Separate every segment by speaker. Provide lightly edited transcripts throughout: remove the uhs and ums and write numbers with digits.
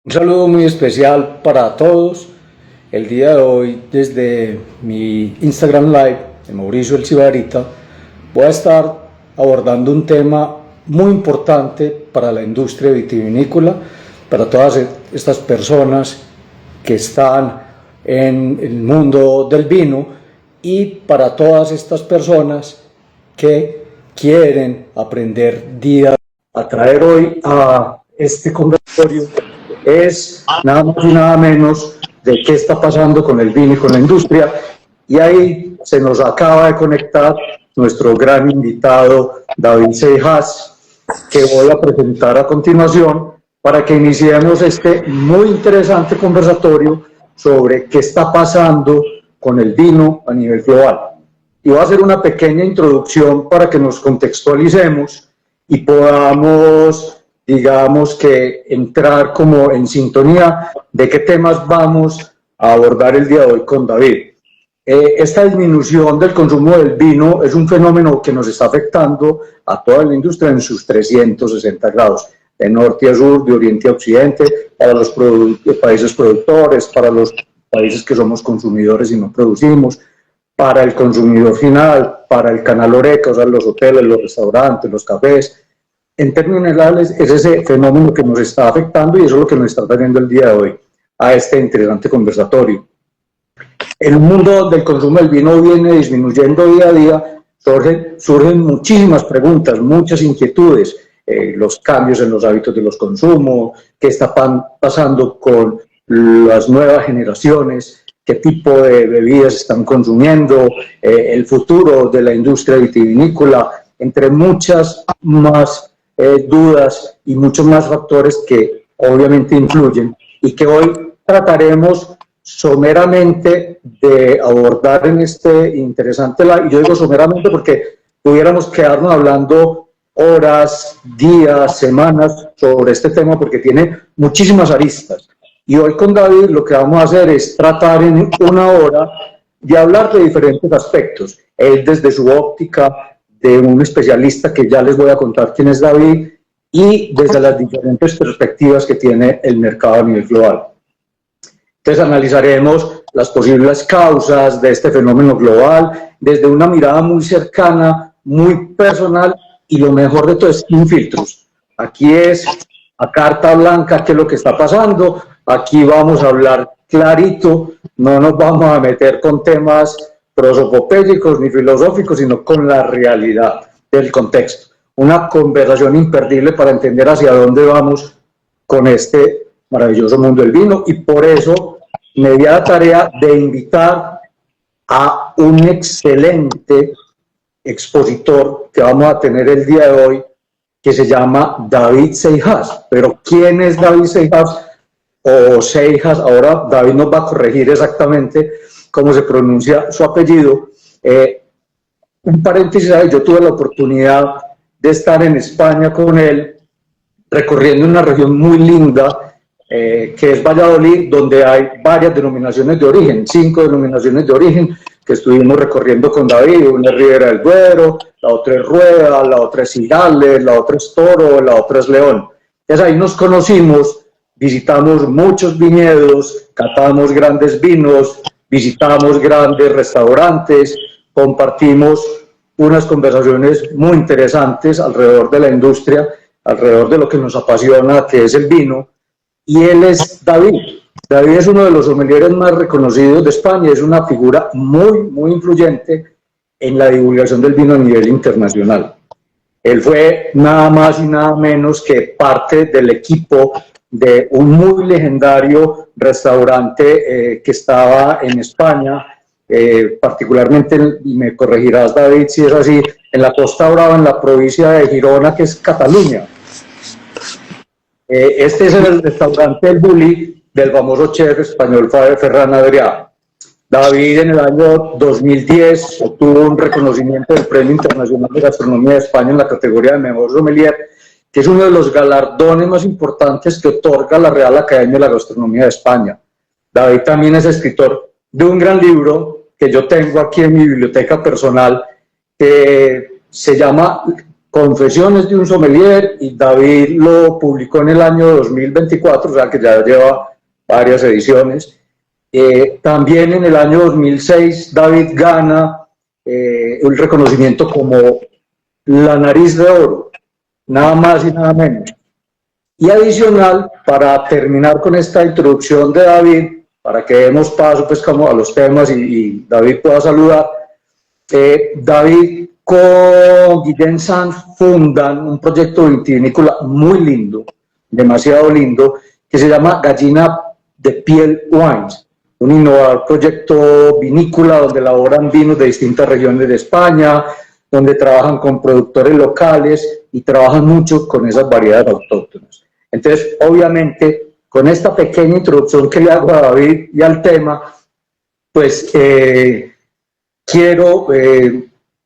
Speaker 1: Un saludo muy especial para todos. El día de hoy, desde mi Instagram Live de Mauricio El Cibarita, voy a estar abordando un tema muy importante para la industria vitivinícola, para todas estas personas que están en el mundo del vino y para todas estas personas que quieren aprender día a traer hoy a este conversatorio es nada más y nada menos de qué está pasando con el vino y con la industria. Y ahí se nos acaba de conectar nuestro gran invitado David Seijas, que voy a presentar a continuación para que iniciemos este muy interesante conversatorio sobre qué está pasando con el vino a nivel global. Y voy a hacer una pequeña introducción para que nos contextualicemos y podamos, digamos, que entrar como en sintonía de qué temas vamos a abordar el día de hoy con David. Esta disminución del consumo del vino es un fenómeno que nos está afectando a toda la industria en sus 360 grados, de norte a sur, de oriente a occidente, para los países productores, para los países que somos consumidores y no producimos, para el consumidor final, para el canal Horeca, o sea, los hoteles, los restaurantes, los cafés. En términos generales, es ese fenómeno que nos está afectando y eso es lo que nos está trayendo el día de hoy a este interesante conversatorio. El mundo del consumo del vino viene disminuyendo día a día, surgen muchísimas preguntas, muchas inquietudes, los cambios en los hábitos de los consumos, qué está pasando con las nuevas generaciones, qué tipo de bebidas están consumiendo, el futuro de la industria vitivinícola, entre muchas más dudas y muchos más factores que obviamente influyen y que hoy trataremos someramente de abordar en este interesante live. Y yo digo someramente porque pudiéramos quedarnos hablando horas, días, semanas sobre este tema porque tiene muchísimas aristas. Y hoy con David lo que vamos a hacer es tratar en una hora de hablar de diferentes aspectos. Él desde su óptica de un especialista que ya les voy a contar quién es David y desde las diferentes perspectivas que tiene el mercado a nivel global. Entonces analizaremos las posibles causas de este fenómeno global desde una mirada muy cercana, muy personal y lo mejor de todo es sin filtros. Aquí es a carta blanca qué es lo que está pasando, aquí vamos a hablar clarito, no nos vamos a meter con temas prosopopélicos ni filosóficos, sino con la realidad del contexto. Una conversación imperdible para entender hacia dónde vamos con este maravilloso mundo del vino y por eso me di a la tarea de invitar a un excelente expositor que vamos a tener el día de hoy, que se llama David Seijas. Pero ¿quién es David Seijas? O Seijas, ahora David nos va a corregir exactamente cómo se pronuncia su apellido. Un paréntesis, yo tuve la oportunidad de estar en España con él, recorriendo una región muy linda, que es Valladolid, donde hay varias denominaciones de origen, 5 denominaciones de origen que estuvimos recorriendo con David. Una es Ribera del Duero, la otra es Rueda, la otra es Cigales, la otra es Toro, la otra es León. Entonces ahí nos conocimos, visitamos muchos viñedos, catamos grandes vinos, visitamos grandes restaurantes, compartimos unas conversaciones muy interesantes alrededor de la industria, alrededor de lo que nos apasiona, que es el vino. Y él es David. David es uno de los sommeliers más reconocidos de España, es una figura muy influyente en la divulgación del vino a nivel internacional. Él fue nada más y nada menos que parte del equipo de un muy legendario restaurante que estaba en España, particularmente, y me corregirás David si es así, en la Costa Brava, en la provincia de Girona, que es Cataluña. Este es el restaurante El Bulli del famoso chef español Ferran Adrià. David en el año 2010 obtuvo un reconocimiento del Premio Internacional de Gastronomía de España en la categoría de Mejor Sommelier, que es uno de los galardones más importantes que otorga la Real Academia de la Gastronomía de España. David también es escritor de un gran libro que yo tengo aquí en mi biblioteca personal, que se llama Confesiones de un sommelier, y David lo publicó en el año 2024, o sea que ya lleva varias ediciones. También en el año 2006 David gana un reconocimiento como la nariz de oro, nada más y nada menos. Y adicional, para terminar con esta introducción de David, para que demos paso pues como a los temas y David pueda saludar, David con Guillén Sanz fundan un proyecto vitivinícola muy lindo, demasiado lindo, que se llama Gallina de Piel Wines, un innovador proyecto vinícola donde elaboran vinos de distintas regiones de España, donde trabajan con productores locales y trabajan mucho con esas variedades autóctonas. Entonces, obviamente, con esta pequeña introducción que le hago a David y al tema, pues quiero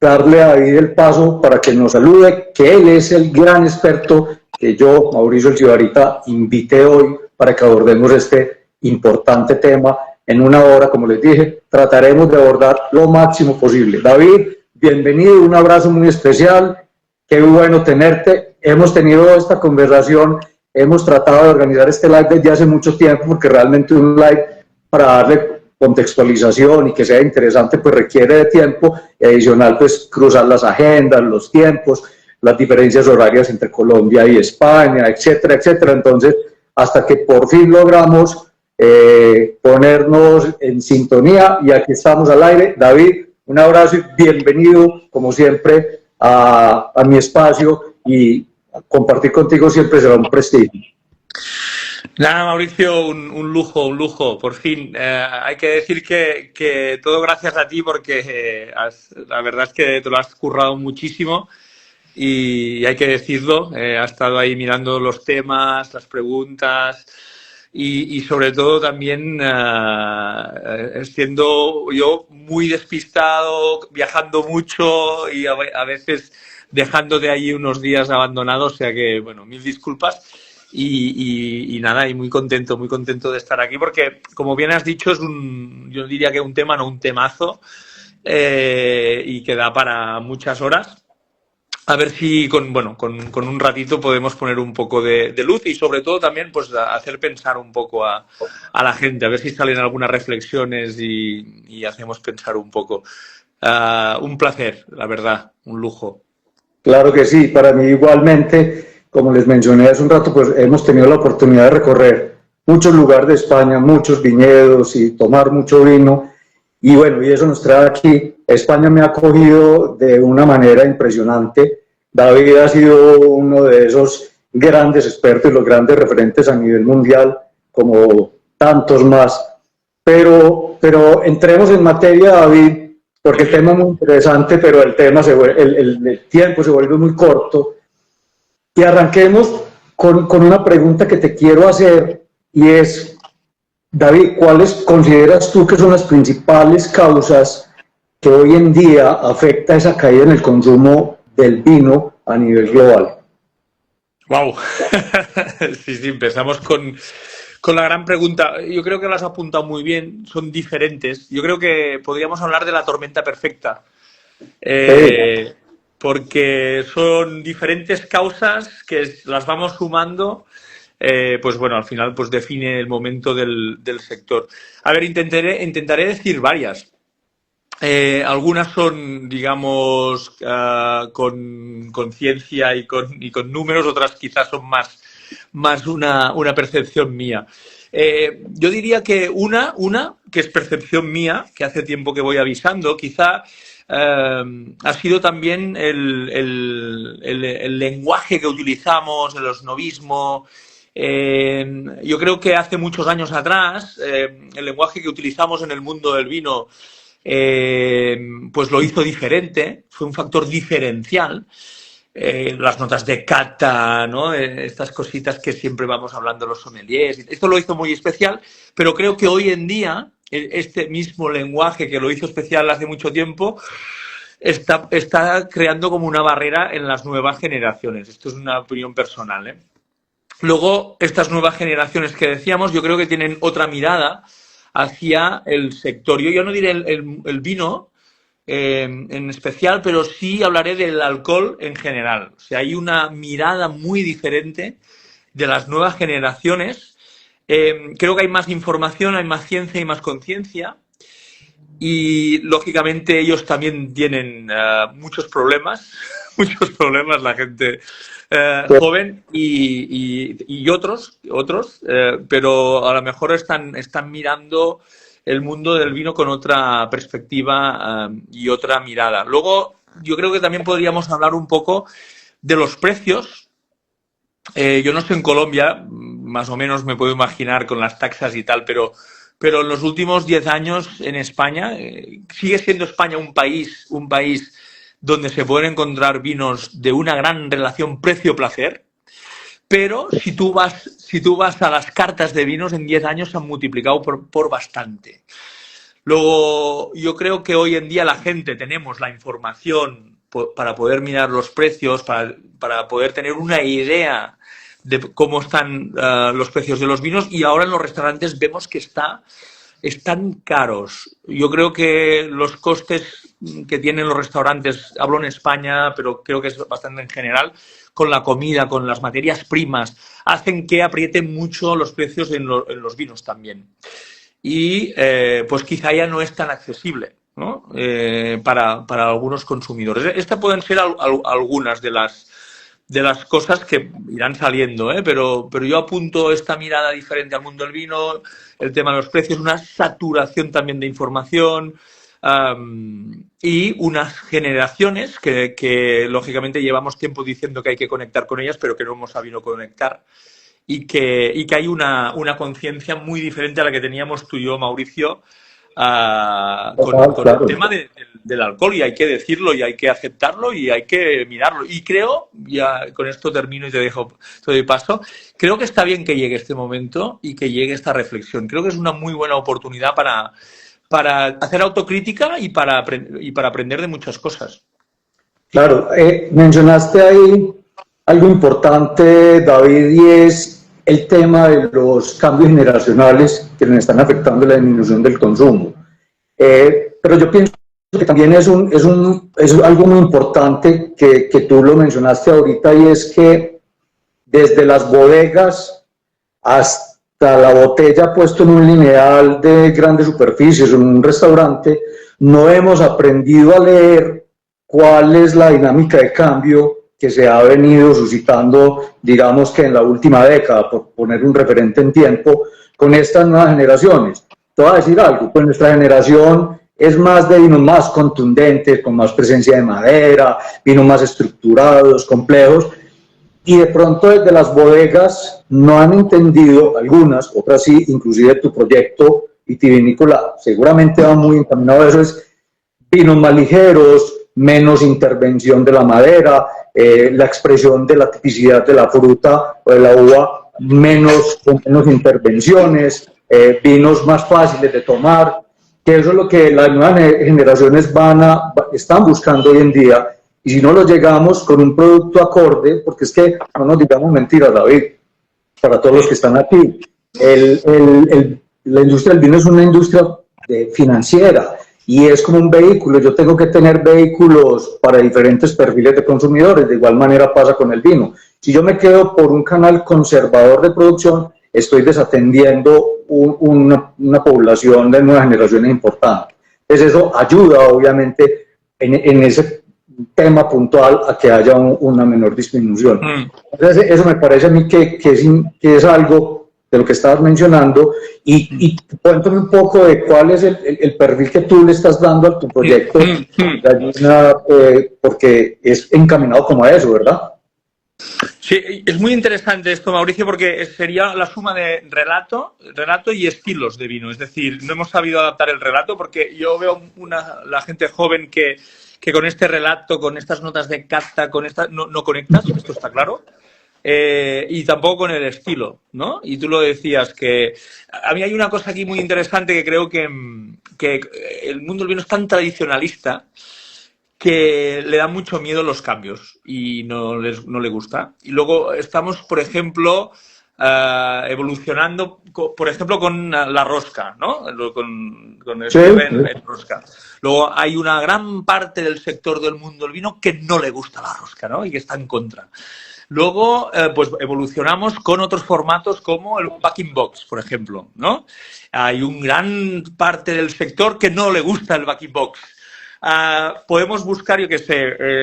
Speaker 1: darle a David el paso para que nos salude, que él es el gran experto que yo, Mauricio El Sibarita, invité hoy para que abordemos este importante tema. En una hora, como les dije, trataremos de abordar lo máximo posible. David, bienvenido, un abrazo muy especial, qué bueno tenerte. Hemos tenido esta conversación, hemos tratado de organizar este live desde hace mucho tiempo, porque realmente un live para darle contextualización y que sea interesante, pues requiere de tiempo, y adicional, pues cruzar las agendas, los tiempos, las diferencias horarias entre Colombia y España, etcétera, etcétera. Entonces, hasta que por fin logramos ponernos en sintonía, y aquí estamos al aire. David, un abrazo y bienvenido, como siempre, a mi espacio, y compartir contigo siempre será un prestigio.
Speaker 2: Nada, Mauricio, un lujo, un lujo, por fin. Hay que decir que todo gracias a ti, porque la verdad es que te lo has currado muchísimo, y hay que decirlo, has estado ahí mirando los temas, las preguntas, y sobre todo también siendo yo muy despistado, viajando mucho y a veces dejando de ahí unos días abandonados, o sea que, bueno, mil disculpas. Y nada, y muy contento de estar aquí, porque como bien has dicho, yo diría que un tema, no un temazo, y que da para muchas horas. A ver si con un ratito podemos poner un poco de luz, y sobre todo también pues hacer pensar un poco a la gente, a ver si salen algunas reflexiones y hacemos pensar un poco. Un placer, la verdad, un lujo.
Speaker 1: Claro que sí, para mí igualmente. Como les mencioné hace un rato, pues hemos tenido la oportunidad de recorrer muchos lugares de España, muchos viñedos y tomar mucho vino. Y bueno, y eso nos trae aquí. España me ha acogido de una manera impresionante. David ha sido uno de esos grandes expertos y los grandes referentes a nivel mundial, como tantos más. Pero entremos en materia, David, porque el tema es muy interesante, pero el tiempo se vuelve muy corto. Y arranquemos con una pregunta que te quiero hacer, y es, David, ¿cuáles consideras tú que son las principales causas que hoy en día afecta esa caída en el consumo del vino a nivel global?
Speaker 2: ¡Wow! Sí, empezamos con la gran pregunta. Yo creo que las has apuntado muy bien, son diferentes. Yo creo que podríamos hablar de la tormenta perfecta. Porque son diferentes causas que las vamos sumando, pues bueno, al final pues define el momento del sector. A ver, intentaré decir varias. Algunas son, digamos, con ciencia y con números, otras quizás son más una percepción mía. Yo diría que una que es percepción mía, que hace tiempo que voy avisando, quizá ha sido también el lenguaje que utilizamos, el osnovismo. Yo creo que hace muchos años atrás, el lenguaje que utilizamos en el mundo del vino, pues lo hizo diferente, fue un factor diferencial. Las notas de cata, ¿no? Estas cositas que siempre vamos hablando los sommeliers. Esto lo hizo muy especial, pero creo que hoy en día este mismo lenguaje que lo hizo especial hace mucho tiempo está creando como una barrera en las nuevas generaciones. Esto es una opinión personal, ¿eh? Luego, estas nuevas generaciones que decíamos, yo creo que tienen otra mirada hacia el sector. Yo no diré el vino, en especial, pero sí hablaré del alcohol en general. O sea, hay una mirada muy diferente de las nuevas generaciones. Creo que hay más información, hay más ciencia y más conciencia. Y lógicamente ellos también tienen muchos problemas, muchos problemas la gente joven y otros, pero a lo mejor están mirando el mundo del vino con otra perspectiva y otra mirada. Luego, yo creo que también podríamos hablar un poco de los precios. Yo no sé en Colombia, más o menos me puedo imaginar con las taxas y tal, pero en los últimos 10 años en España, sigue siendo España un país donde se pueden encontrar vinos de una gran relación precio-placer, pero si tú vas a las cartas de vinos en 10 años se han multiplicado por bastante. Luego, yo creo que hoy en día la gente tenemos la información para poder mirar los precios, para poder tener una idea de cómo están los precios de los vinos y ahora en los restaurantes vemos que están caros. Yo creo que los costes que tienen los restaurantes, hablo en España, pero creo que es bastante en general, con la comida, con las materias primas, hacen que aprieten mucho los precios en los vinos también. Y pues quizá ya no es tan accesible, ¿no? Para algunos consumidores. Estas pueden ser algunas de las cosas que irán saliendo, ¿eh? Pero yo apunto esta mirada diferente al mundo del vino, el tema de los precios, una saturación también de información y unas generaciones que lógicamente llevamos tiempo diciendo que hay que conectar con ellas, pero que no hemos sabido conectar. Y que hay una conciencia muy diferente a la que teníamos tú y yo, Mauricio, con el
Speaker 1: Claro.
Speaker 2: tema del alcohol, y hay que decirlo y hay que aceptarlo y hay que mirarlo. Y creo, ya con esto termino y te doy paso, creo que está bien que llegue este momento y que llegue esta reflexión. Creo que es una muy buena oportunidad para hacer autocrítica y para aprender de muchas cosas.
Speaker 1: Claro, mencionaste ahí algo importante, David, y es el tema de los cambios generacionales que nos están afectando la disminución del consumo. Pero yo pienso que también es algo muy importante que tú lo mencionaste ahorita, y es que desde las bodegas hasta la botella puesto en un lineal de grandes superficies o en un restaurante, no hemos aprendido a leer cuál es la dinámica de cambio que se ha venido suscitando, digamos que en la última década, por poner un referente en tiempo, con estas nuevas generaciones. Te voy a decir algo, pues nuestra generación es más de vinos más contundentes, con más presencia de madera, vinos más estructurados, complejos, y de pronto desde las bodegas no han entendido, algunas, otras sí, inclusive tu proyecto vitivinícola seguramente va muy encaminado a eso, es vinos más ligeros, menos intervención de la madera, la expresión de la tipicidad de la fruta o de la uva, con menos intervenciones, vinos más fáciles de tomar, que eso es lo que las nuevas generaciones están buscando hoy en día. Y si no lo llegamos con un producto acorde, porque es que no nos digamos mentiras, David, para todos los que están aquí, la industria del vino es una industria financiera y es como un vehículo. Yo tengo que tener vehículos para diferentes perfiles de consumidores. De igual manera pasa con el vino. Si yo me quedo por un canal conservador de producción, estoy desatendiendo una población de nuevas generaciones importante. Entonces eso ayuda, obviamente, en ese tema puntual a que haya una menor disminución. Entonces eso me parece a mí que es algo de lo que estabas mencionando, y cuéntame un poco de cuál es el perfil que tú le estás dando a tu proyecto, porque es encaminado como a eso, ¿verdad?
Speaker 2: Sí, es muy interesante esto, Mauricio, porque sería la suma de relato y estilos de vino. Es decir, no hemos sabido adaptar el relato, porque yo veo la gente joven que con este relato, con estas notas de cata, no conectas, esto está claro. Y tampoco con el estilo, ¿no? Y tú lo decías, que a mí hay una cosa aquí muy interesante, que creo que el mundo del vino es tan tradicionalista que le da mucho miedo los cambios y no le gusta. Y luego estamos, por ejemplo, evolucionando, por ejemplo, con la rosca, ¿no? Con el
Speaker 1: Sí,
Speaker 2: cierre en rosca. Luego hay una gran parte del sector del mundo del vino que no le gusta la rosca, ¿no? Y que está en contra. Luego, pues evolucionamos con otros formatos como el backing box, por ejemplo, ¿no? Hay un gran parte del sector que no le gusta el backing box. Podemos buscar, yo qué sé,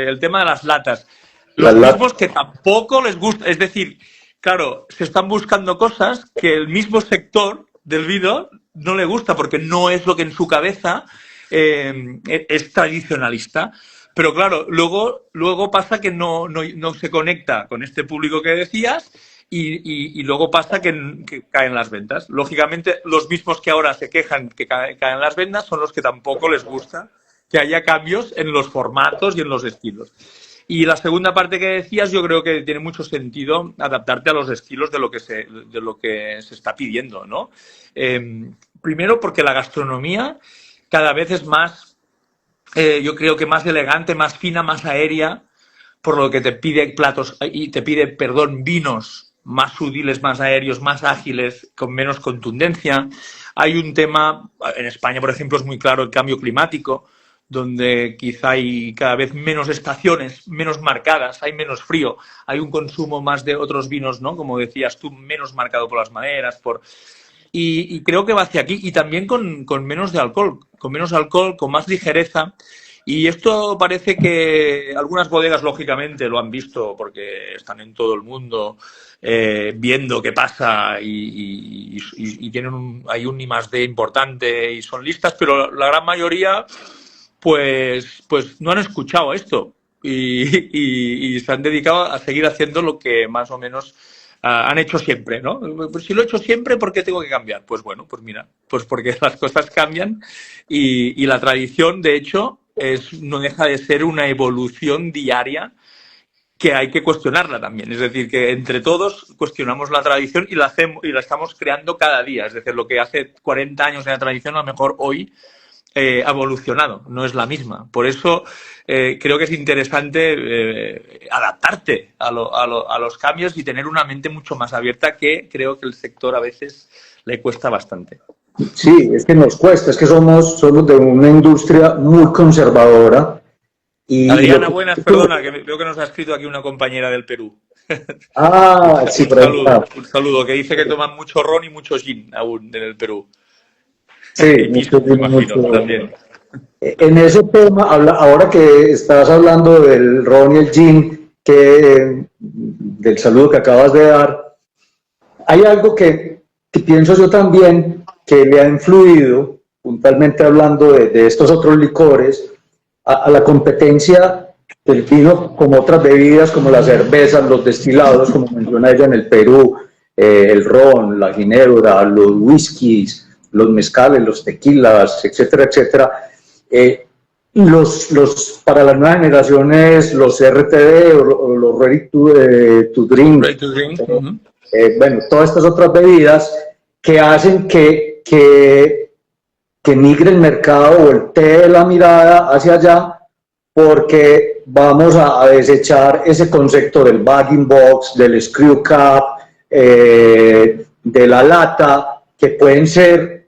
Speaker 2: el tema de las latas. Los mismos que tampoco les gusta, es decir, claro, se están buscando cosas que el mismo sector del vino no le gusta porque no es lo que en su cabeza es tradicionalista. Pero claro, luego pasa que no se conecta con este público que decías y luego pasa que caen las ventas. Lógicamente, los mismos que ahora se quejan que caen las ventas son los que tampoco les gusta que haya cambios en los formatos y en los estilos. Y la segunda parte que decías, yo creo que tiene mucho sentido adaptarte a los estilos de lo que se está pidiendo, ¿no? Primero porque la gastronomía cada vez es más, yo creo que más elegante, más fina, más aérea, por lo que te pide platos y te pide, perdón, vinos más sutiles, más aéreos, más ágiles, con menos contundencia. Hay un tema, en España, por ejemplo, es muy claro el cambio climático, donde quizá hay cada vez menos estaciones, menos marcadas, hay menos frío, hay un consumo más de otros vinos, ¿no? Como decías tú, menos marcado por las maderas, y creo que va hacia aquí, y también con menos de alcohol, con más ligereza. Y esto parece que algunas bodegas, lógicamente, lo han visto porque están en todo el mundo viendo qué pasa y tienen hay un I+D importante y son listas, pero la gran mayoría pues no han escuchado esto y se han dedicado a seguir haciendo lo que más o menos han hecho siempre, ¿no? Pues si lo he hecho siempre, ¿por qué tengo que cambiar? Pues bueno, pues mira, pues porque las cosas cambian y la tradición, de hecho, no deja de ser una evolución diaria que hay que cuestionarla también. Es decir, que entre todos cuestionamos la tradición y la estamos creando cada día. Es decir, lo que hace 40 años de la tradición, a lo mejor hoy ha evolucionado, no es la misma. Por eso creo que es interesante adaptarte a los cambios y tener una mente mucho más abierta, que creo que el sector a veces le cuesta bastante.
Speaker 1: Sí, es que nos cuesta, es que somos de una industria muy conservadora.
Speaker 2: Adriana, buenas, perdona, que veo que nos ha escrito aquí una compañera del Perú.
Speaker 1: Sí, por ahí está.
Speaker 2: Un saludo, que dice que toman mucho ron y mucho gin aún en el Perú.
Speaker 1: Sí,
Speaker 2: mucho, me imagino, también.
Speaker 1: En ese tema, ahora que estás hablando del ron y el gin, del saludo que acabas de dar, hay algo que pienso yo también que le ha influido, puntualmente hablando de estos otros licores, a la competencia del vino como otras bebidas, como las cervezas, los destilados, como menciona ella en el Perú, el ron, la ginebra, los whiskies, los mezcales, los tequilas, etcétera, etcétera. Para las nuevas generaciones, los RTD o los Ready to Drink, bueno, todas estas otras bebidas que hacen que migre el mercado o el té de la mirada hacia allá, porque vamos a desechar ese concepto del bagging box, del screw cap, de la lata, que pueden ser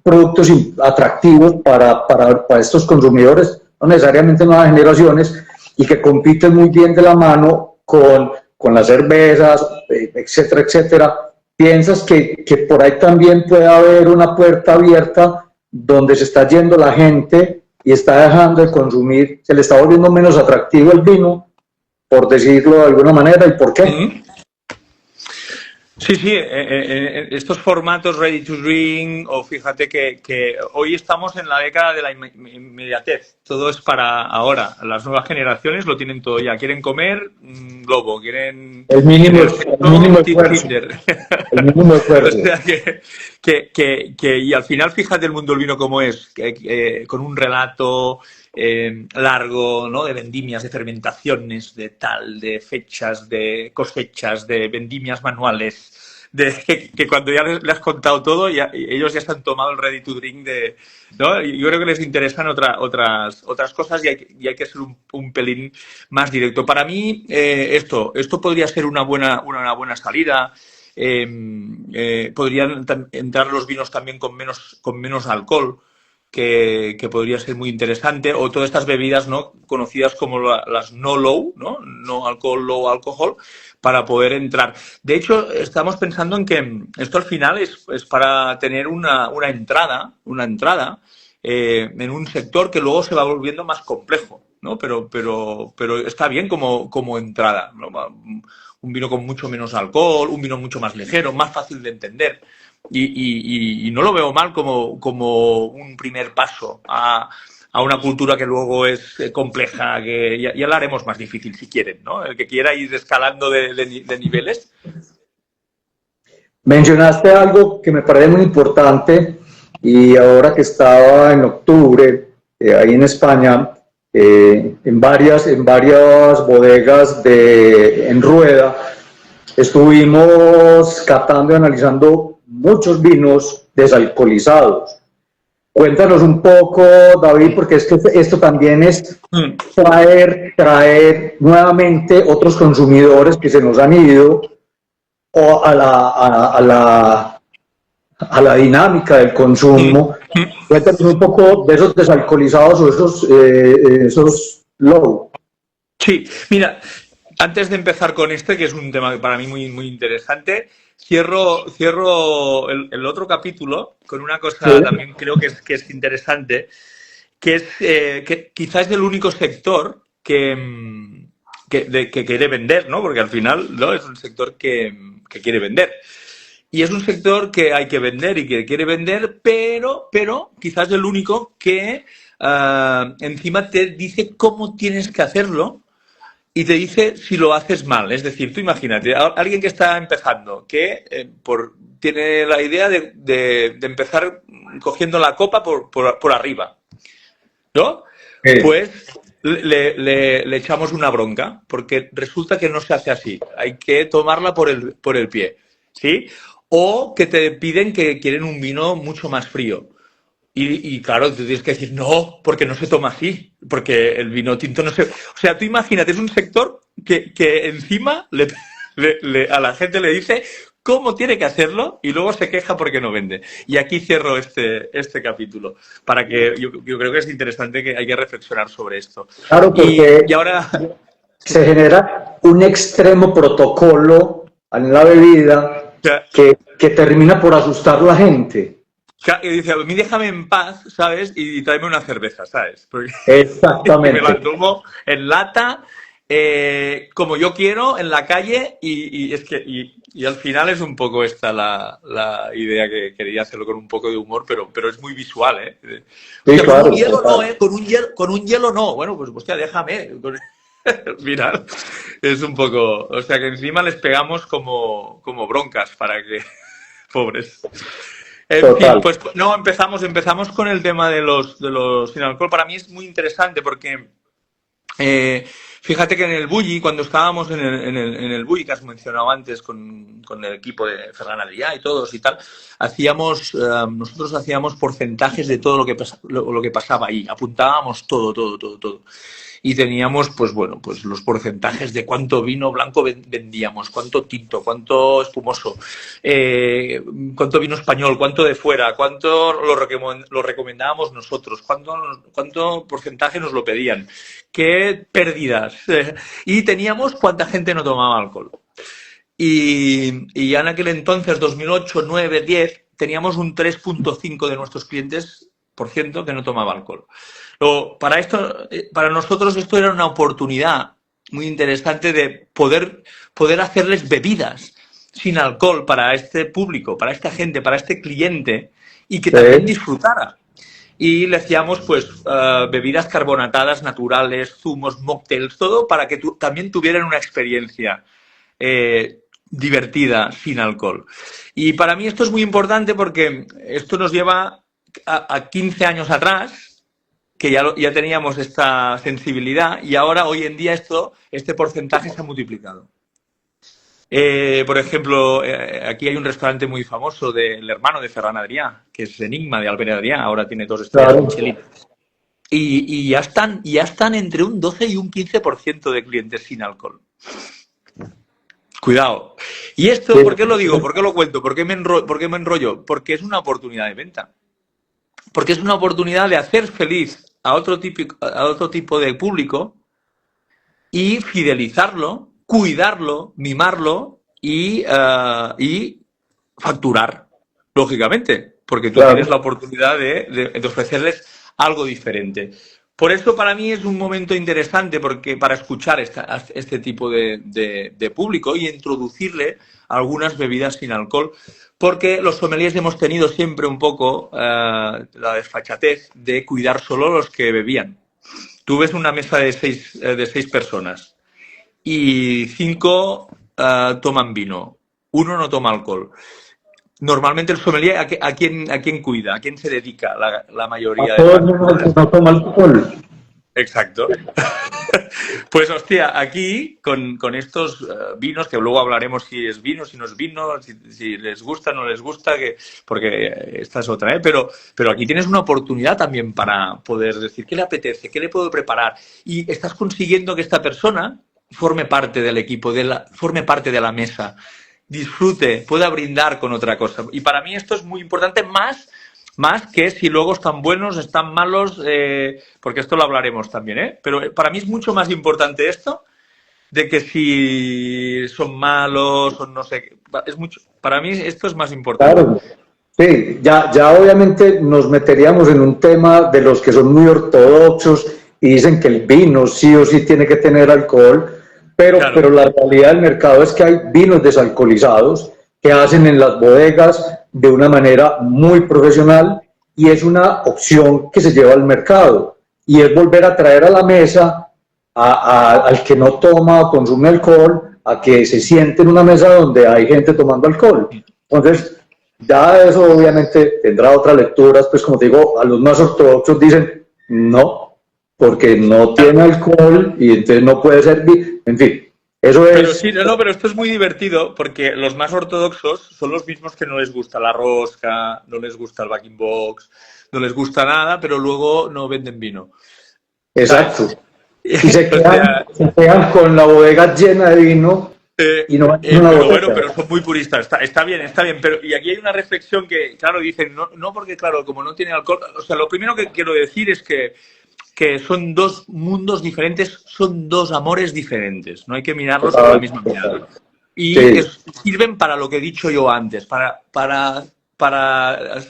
Speaker 1: productos atractivos para estos consumidores, no necesariamente nuevas generaciones, y que compiten muy bien de la mano con las cervezas, etcétera, etcétera. ¿Piensas que por ahí también puede haber una puerta abierta donde se está yendo la gente y está dejando de consumir, se le está volviendo menos atractivo el vino, por decirlo de alguna manera? ¿Y por qué?
Speaker 2: Sí, estos formatos ready to drink, o fíjate que hoy estamos en la década de la inmediatez, todo es para ahora, las nuevas generaciones lo tienen todo ya, quieren comer globo, quieren
Speaker 1: el mínimo esfuerzo. El mínimo esfuerzo.
Speaker 2: O sea y al final fíjate el mundo del vino como es, con un relato largo, ¿no? De vendimias, de fermentaciones, de de fechas, de cosechas, de vendimias manuales, que cuando ya les has contado todo, ellos ya se han tomado el ready to drink, ¿no? Yo creo que les interesan otras cosas y hay que ser un pelín más directo. Para mí esto podría ser una buena salida. podrían entrar los vinos también con menos alcohol, que podría ser muy interesante, o todas estas bebidas, ¿no?, conocidas como las no low, ¿no? No alcohol, low alcohol, para poder entrar. De hecho, estamos pensando en que esto al final es para tener una entrada en un sector que luego se va volviendo más complejo, ¿no? Pero está bien como entrada, ¿no? Un vino con mucho menos alcohol, un vino mucho más ligero, más fácil de entender. Y no lo veo mal como un primer paso a una cultura que luego es compleja, que ya la haremos más difícil si quieren, ¿no? El que quiera ir escalando de niveles.
Speaker 1: Mencionaste algo que me parece muy importante y ahora que estaba en octubre ahí en España, en varias bodegas en Rueda, estuvimos catando y analizando muchos vinos desalcoholizados. Cuéntanos un poco, David, porque es que esto también es traer nuevamente otros consumidores que se nos han ido o a la dinámica del consumo. Cuéntanos un poco de esos desalcoholizados o esos low.
Speaker 2: Sí, mira, antes de empezar con este, que es un tema para mí muy, muy interesante, cierro el otro capítulo con una cosa
Speaker 1: Sí.
Speaker 2: también creo que es interesante, que es que quizás es el único sector que quiere vender, ¿no? Porque al final, ¿no?, es un sector que quiere vender. Y es un sector que hay que vender y que quiere vender, pero quizás el único que encima te dice cómo tienes que hacerlo y te dice si lo haces mal. Es decir, tú imagínate, alguien que está empezando, que tiene la idea de empezar cogiendo la copa por arriba, ¿no? Pues le echamos una bronca, porque resulta que no se hace así. Hay que tomarla por el pie, ¿sí? O que te piden que quieren un vino mucho más frío. Y claro, tú tienes que decir, no, porque no se toma así, porque el vino tinto no se... O sea, tú imagínate, es un sector que encima a la gente le dice cómo tiene que hacerlo y luego se queja porque no vende. Y aquí cierro este capítulo, para que yo creo que es interesante, que hay que reflexionar sobre esto.
Speaker 1: Claro, porque
Speaker 2: Y ahora...
Speaker 1: se genera un extremo protocolo en la bebida que termina por asustar a la gente.
Speaker 2: Y dice, a mí déjame en paz, ¿sabes? Y tráeme una cerveza, ¿sabes? Porque
Speaker 1: Exactamente.
Speaker 2: me la tomo en lata, como yo quiero, en la calle, y es que y al final es un poco esta la idea, que quería hacerlo con un poco de humor, pero es muy visual, ¿eh? O
Speaker 1: Sí,
Speaker 2: sea,
Speaker 1: claro,
Speaker 2: con un hielo
Speaker 1: claro.
Speaker 2: no, ¿eh? Con un hielo no. Bueno, pues hostia, déjame. Mira, es un poco... O sea, que encima les pegamos como broncas para que... Pobres. En fin,
Speaker 1: Total.
Speaker 2: pues no, empezamos con el tema de los sin alcohol. Para mí es muy interesante porque fíjate que en el Bulli, cuando estábamos en el Bulli, que has mencionado antes, con el equipo de Ferran Adrià y todos y tal, nosotros hacíamos porcentajes de todo lo que pasaba ahí, apuntábamos todo. Y teníamos, pues bueno, pues los porcentajes de cuánto vino blanco vendíamos, cuánto tinto, cuánto espumoso, cuánto vino español, cuánto de fuera, cuánto lo recomendábamos nosotros, cuánto porcentaje nos lo pedían, qué pérdidas. Y teníamos cuánta gente no tomaba alcohol. Y ya en aquel entonces, 2008, 9, 10, teníamos un 3,5% de nuestros clientes que no tomaba alcohol. Luego, para nosotros esto era una oportunidad muy interesante de poder hacerles bebidas sin alcohol para este público, para esta gente, para este cliente, y que también disfrutara. Y le hacíamos pues bebidas carbonatadas naturales, zumos, mocktails, todo para que también tuvieran una experiencia divertida sin alcohol. Y para mí esto es muy importante porque esto nos lleva a 15 años atrás, que ya teníamos esta sensibilidad, y ahora, hoy en día, este porcentaje se ha multiplicado. Por ejemplo, aquí hay un restaurante muy famoso del hermano de Ferran Adrià, que es Enigma, de Albert Adrià, ahora tiene 2 estrellas
Speaker 1: Claro.
Speaker 2: Michelin. Y ya están entre un 12 y un 15% de clientes sin alcohol. Cuidado. Y esto, ¿por qué lo digo? ¿Por qué lo cuento? ¿Por qué me enrollo? Porque es una oportunidad de venta. Porque es una oportunidad de hacer feliz a otro tipo de público y fidelizarlo, cuidarlo, mimarlo y facturar, lógicamente, porque tú tienes
Speaker 1: Claro.
Speaker 2: la oportunidad de ofrecerles algo diferente. Por eso para mí es un momento interesante porque para escuchar este tipo de público y introducirle algunas bebidas sin alcohol, porque los sommeliers hemos tenido siempre un poco la desfachatez de cuidar solo los que bebían. Tú ves una mesa de seis personas y cinco toman vino, uno no toma alcohol. Normalmente el sommelier, ¿a quién cuida? ¿A quién se dedica la
Speaker 1: A
Speaker 2: mayoría de
Speaker 1: todos
Speaker 2: partes?
Speaker 1: no toma alcohol.
Speaker 2: Exacto. Pues hostia, aquí con estos vinos, que luego hablaremos si es vino, si no es vino, si les gusta, no les gusta, porque esta es otra, ¿eh? Pero aquí tienes una oportunidad también para poder decir qué le apetece, qué le puedo preparar. Y estás consiguiendo que esta persona forme parte del equipo, forme parte de la mesa, disfrute, pueda brindar con otra cosa. Y para mí esto es muy importante, más que si luego están buenos, están malos, porque esto lo hablaremos también, ¿eh? Pero para mí es mucho más importante esto de que si son malos o no sé. Para mí esto es más importante.
Speaker 1: Claro. Sí, ya obviamente nos meteríamos en un tema de los que son muy ortodoxos y dicen que el vino sí o sí tiene que tener alcohol, pero
Speaker 2: Claro,
Speaker 1: la realidad del mercado es que hay vinos desalcoholizados que hacen en las bodegas de una manera muy profesional y es una opción que se lleva al mercado y es volver a traer a la mesa al que no toma o consume alcohol, a que se siente en una mesa donde hay gente tomando alcohol. Entonces, ya eso obviamente tendrá otras lecturas, pues como te digo, a los más ortodoxos dicen no, porque no tiene
Speaker 2: claro.
Speaker 1: alcohol y entonces no puede servir, en fin, eso
Speaker 2: Pero
Speaker 1: es,
Speaker 2: sí, no, pero esto es muy divertido porque los más ortodoxos son los mismos que no les gusta la rosca, no les gusta el backing box, no les gusta nada, pero luego no venden vino.
Speaker 1: exacto.
Speaker 2: ¿Sabes?
Speaker 1: Y
Speaker 2: O sea,
Speaker 1: se quedan con la bodega llena de vino y no venden una
Speaker 2: pero bueno,
Speaker 1: botella.
Speaker 2: pero son muy puristas. Está bien, está bien. Pero, y aquí hay una reflexión que, claro, dicen, no porque, claro, como no tiene alcohol. O sea, lo primero que quiero decir es que son dos mundos diferentes, son dos amores diferentes. No hay que mirarlos con la
Speaker 1: Total,
Speaker 2: misma mirada.
Speaker 1: total.
Speaker 2: Y
Speaker 1: Sí,
Speaker 2: sirven para lo que he dicho yo antes, para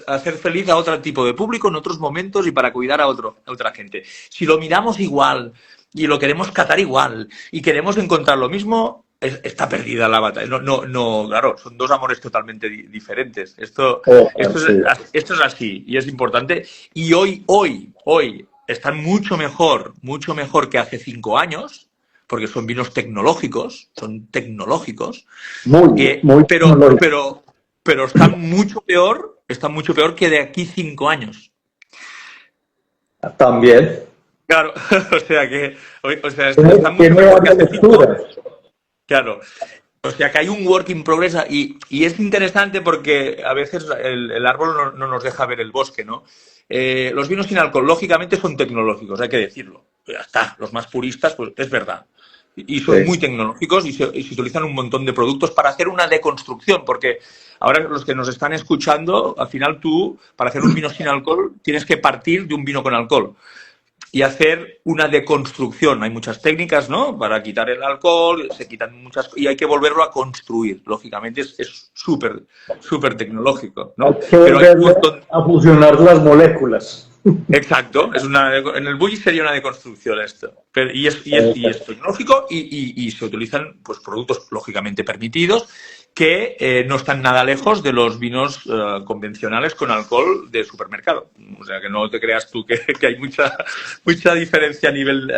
Speaker 2: hacer feliz a otro tipo de público en otros momentos y para cuidar a otra gente. Si lo miramos igual y lo queremos catar igual y queremos encontrar lo mismo, está perdida la batalla. No, claro, son dos amores totalmente diferentes.
Speaker 1: sí.
Speaker 2: Esto es así y es importante. Y hoy están mucho mejor que hace 5 años, porque son vinos tecnológicos,
Speaker 1: Muy, muy
Speaker 2: pero,
Speaker 1: tecnológico.
Speaker 2: pero están mucho peor que de aquí 5 años.
Speaker 1: También.
Speaker 2: Claro,
Speaker 1: Tiene,
Speaker 2: están mucho
Speaker 1: tiene
Speaker 2: mejor que
Speaker 1: varias
Speaker 2: hace cinco.
Speaker 1: lecturas.
Speaker 2: Claro. O sea que hay un work in progress y es interesante porque a veces el árbol no nos deja ver el bosque, ¿no? Los vinos sin alcohol, lógicamente, son tecnológicos, hay que decirlo. Ya está, los más puristas, pues es verdad. Y son
Speaker 1: Sí.
Speaker 2: muy tecnológicos y se utilizan un montón de productos para hacer una deconstrucción, porque ahora los que nos están escuchando, al final tú, para hacer un vino sin alcohol, tienes que partir de un vino con alcohol y hacer una deconstrucción. Hay muchas técnicas, ¿no? Para quitar el alcohol, se quitan muchas y hay que volverlo a construir. Lógicamente es súper tecnológico,
Speaker 1: Hay
Speaker 2: ¿no?
Speaker 1: que
Speaker 2: Pero hay un
Speaker 1: volverle
Speaker 2: montón.
Speaker 1: a fusionar las moléculas.
Speaker 2: Exacto, en el bully sería una deconstrucción esto. Y es tecnológico y se utilizan pues productos lógicamente permitidos que no están nada lejos de los vinos convencionales con alcohol de supermercado. O sea, que no te creas tú que hay mucha diferencia a nivel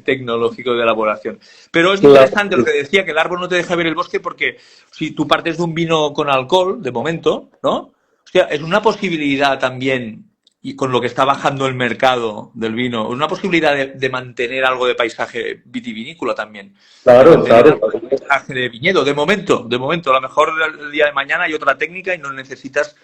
Speaker 2: tecnológico de elaboración. Pero es
Speaker 1: Claro.
Speaker 2: interesante lo que decía, que el árbol no te deja ver el bosque porque si tú partes de un vino con alcohol, de momento, ¿no? Hostia, es una posibilidad también y con lo que está bajando el mercado del vino, una posibilidad de mantener algo de paisaje vitivinícola también, de
Speaker 1: Claro,
Speaker 2: mantener
Speaker 1: claro.
Speaker 2: algo de paisaje de viñedo, de momento, a lo mejor el día de mañana hay otra técnica y no necesitas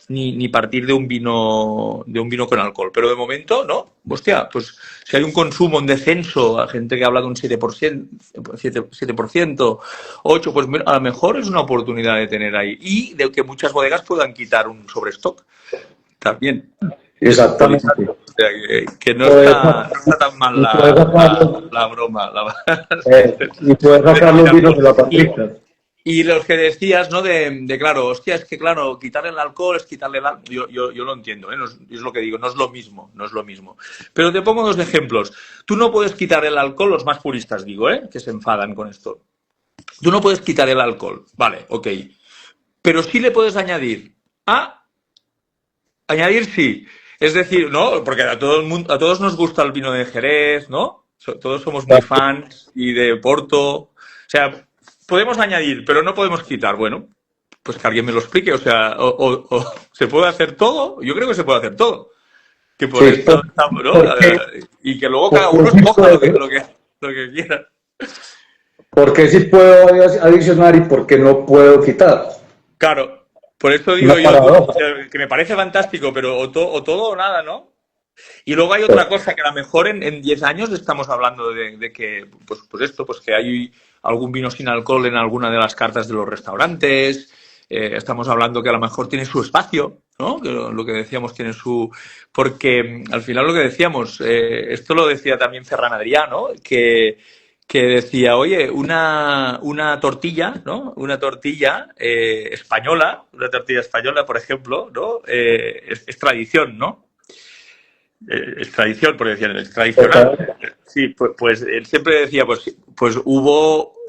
Speaker 2: ni partir de un vino con alcohol. Pero de momento, no. Hostia, pues si hay un consumo en descenso, a gente que habla de un 7%, 8%, pues mira, a lo mejor es una oportunidad de tener ahí. Y de que muchas bodegas puedan quitar un sobrestock también.
Speaker 1: Exactamente.
Speaker 2: O sea, que no
Speaker 1: Puedes
Speaker 2: está tan mal
Speaker 1: y puedes sacarlo,
Speaker 2: la broma.
Speaker 1: y puedes sacar los vinos de la barrica.
Speaker 2: Y los que decías, ¿no? Claro, hostia, es que claro, quitarle el alcohol es quitarle el alcohol. Yo lo entiendo, ¿eh? No es lo que digo, no es lo mismo, no es lo mismo. Pero te pongo dos ejemplos. Tú no puedes quitar el alcohol, los más puristas digo, ¿eh? Que se enfadan con esto. Tú no puedes quitar el alcohol, vale, ok. Pero sí le puedes añadir. Añadir sí. Es decir, ¿no? Porque a todos nos gusta el vino de Jerez, ¿no? Todos somos muy fans y de Porto. O sea, podemos añadir, pero no podemos quitar. Bueno, pues que alguien me lo explique. O sea, o se puede hacer todo. Yo creo que se puede hacer todo. Que por
Speaker 1: Sí,
Speaker 2: esto estamos, ¿no? Y que luego cada uno
Speaker 1: porque sí
Speaker 2: escoja lo
Speaker 1: puedo,
Speaker 2: que quiera.
Speaker 1: porque sí puedo adicionar y porque no puedo quitar.
Speaker 2: Claro, por eso digo
Speaker 1: Una
Speaker 2: yo
Speaker 1: paradoja.
Speaker 2: que me parece fantástico, pero o todo o nada, ¿no? Y luego hay otra cosa que a lo mejor en 10 años estamos hablando de que, pues esto, pues que hay algún vino sin alcohol en alguna de las cartas de los restaurantes. Estamos hablando que a lo mejor tiene su espacio, ¿no? Que lo que decíamos tiene su... Porque al final lo que decíamos, esto lo decía también Ferran Adrià, ¿no? Que decía, oye, una tortilla, ¿no? Una tortilla española, por ejemplo, ¿no? Es tradición, ¿no? Es tradición, porque decían, es tradicional. Sí, pues él siempre decía, pues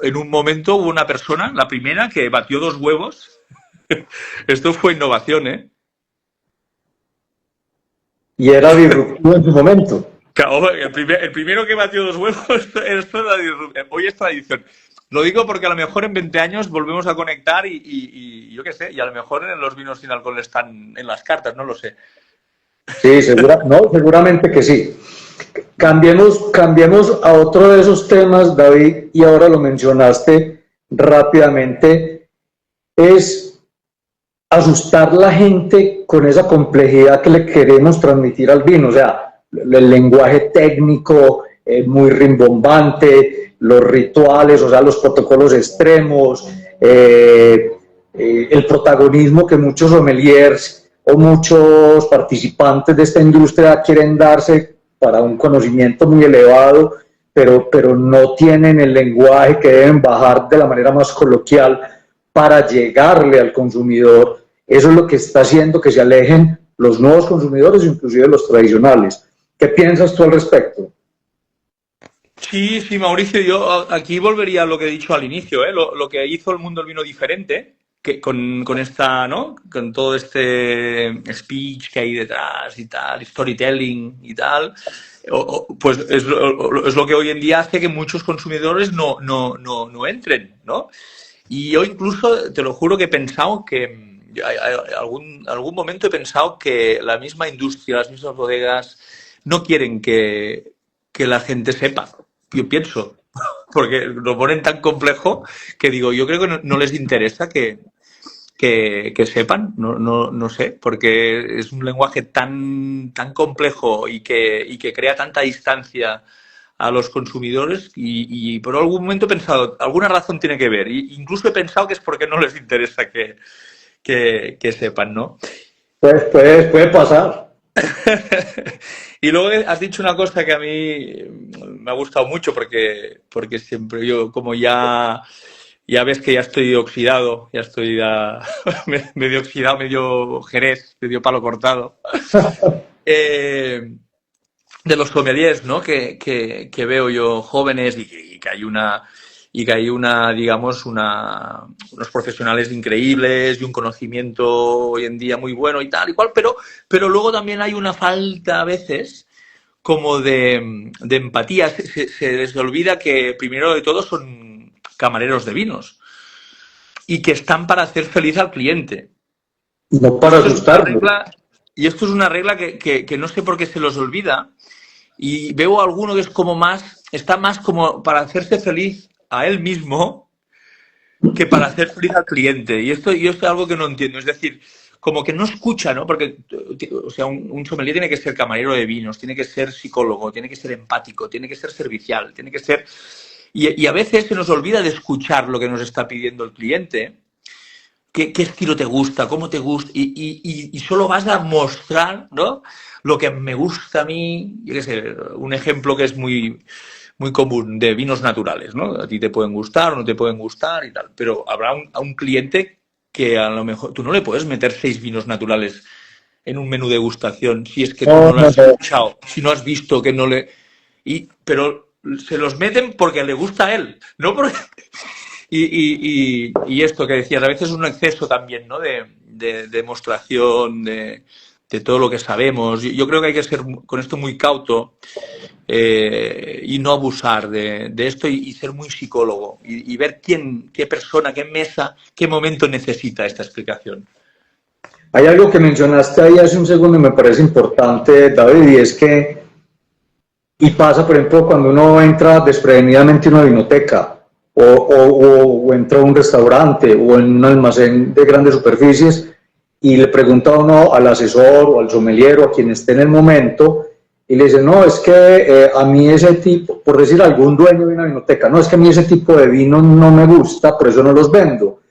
Speaker 2: en un momento hubo una persona, la primera, que batió 2 huevos. Esto fue innovación, ¿eh?
Speaker 1: Y era disruptivo en su momento.
Speaker 2: Claro, el primero que batió 2 huevos, hoy es tradición. Lo digo porque a lo mejor en 20 años volvemos a conectar y yo qué sé, y a lo mejor en los vinos sin alcohol están en las cartas, no lo sé.
Speaker 1: Sí, no, seguramente que sí. Cambiemos a otro de esos temas, David, y ahora lo mencionaste rápidamente, es asustar a la gente con esa complejidad que le queremos transmitir al vino, o sea, el lenguaje técnico muy rimbombante, los rituales, o sea, los protocolos extremos, el protagonismo que muchos sommeliers o muchos participantes de esta industria quieren darse para un conocimiento muy elevado, pero no tienen el lenguaje que deben bajar de la manera más coloquial para llegarle al consumidor. Eso es lo que está haciendo que se alejen los nuevos consumidores, inclusive los tradicionales. ¿Qué piensas tú al respecto?
Speaker 2: Sí, sí, Mauricio, yo aquí volvería a lo que he dicho al inicio, ¿eh? Lo que hizo el mundo del vino diferente, que con esta, ¿no? Con todo este speech que hay detrás y tal, storytelling y tal, pues es lo que hoy en día hace que muchos consumidores no entren, ¿no? Y yo incluso, te lo juro que he pensado que, algún momento he pensado que la misma industria, las mismas bodegas, no quieren que la gente sepa. Yo pienso, porque lo ponen tan complejo que digo, yo creo que no les interesa que sepan, no sé, porque es un lenguaje tan complejo y que crea tanta distancia a los consumidores y por algún momento he pensado, alguna razón tiene que ver. Incluso he pensado que es porque no les interesa que sepan, ¿no?
Speaker 1: Pues puede pasar.
Speaker 2: Y luego has dicho una cosa que a mí me ha gustado mucho porque siempre yo, como ya ves que ya estoy oxidado, ya estoy medio oxidado, medio jerez, medio palo cortado, de los sommeliers, ¿no? Que veo yo jóvenes y que hay una, digamos, unos profesionales increíbles y un conocimiento hoy en día muy bueno y tal y cual, pero luego también hay una falta a veces como de empatía. Se les olvida que primero de todo son camareros de vinos y que están para hacer feliz al cliente.
Speaker 1: No
Speaker 2: Y
Speaker 1: para
Speaker 2: esto es una
Speaker 1: asustarlo.
Speaker 2: regla, y esto es una regla que no sé por qué se los olvida. Y veo a alguno que es está más como para hacerse feliz a él mismo que para hacer feliz al cliente. Y esto es algo que no entiendo. Es decir, como que no escucha, ¿no? Porque, o sea, un sommelier tiene que ser camarero de vinos, tiene que ser psicólogo, tiene que ser empático, tiene que ser servicial, tiene que ser... Y a veces se nos olvida de escuchar lo que nos está pidiendo el cliente. ¿Qué estilo te gusta? ¿Cómo te gusta? Y solo vas a mostrar, ¿no? Lo que me gusta a mí, yo qué sé, un ejemplo que es muy, muy común de vinos naturales, ¿no? A ti te pueden gustar o no te pueden gustar y tal, pero habrá a un cliente que a lo mejor tú no le puedes meter 6 vinos naturales en un menú de degustación si es que tú
Speaker 1: No,
Speaker 2: no lo
Speaker 1: no,
Speaker 2: has
Speaker 1: no.
Speaker 2: escuchado, si no has visto que no le... pero se los meten porque le gusta a él, no porque... Y esto que decías, a veces es un exceso también, ¿no? De demostración de todo lo que sabemos. Yo creo que hay que ser con esto muy cauto y no abusar de esto y ser muy psicólogo y ver qué persona, qué mesa, qué momento necesita esta explicación.
Speaker 1: Hay algo que mencionaste ahí hace un segundo y me parece importante, David, y es que, y pasa, por ejemplo, cuando uno entra desprevenidamente en una vinoteca o entra a un restaurante o en un almacén de grandes superficies y le pregunta a uno al asesor o al sommelier o a quien esté en el momento y le dice, no, es que a mí ese tipo, por decir algún dueño de una vinoteca, no, es que a mí ese tipo de vino no me gusta, por eso no los vendo.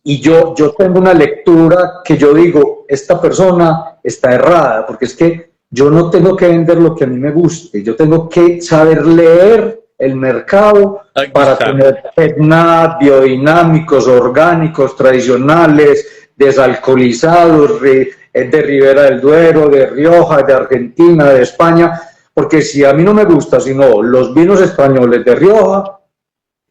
Speaker 1: Y yo tengo una lectura que yo digo, esta persona está errada, porque es que yo no tengo que vender lo que a mí me guste, yo tengo que saber leer el mercado
Speaker 2: Aquí
Speaker 1: para
Speaker 2: está.
Speaker 1: tener PETNAT, biodinámicos, orgánicos, tradicionales, desalcoholizados, de Ribera del Duero, de Rioja, de Argentina, de España, porque si a mí no me gusta, sino los vinos españoles de Rioja,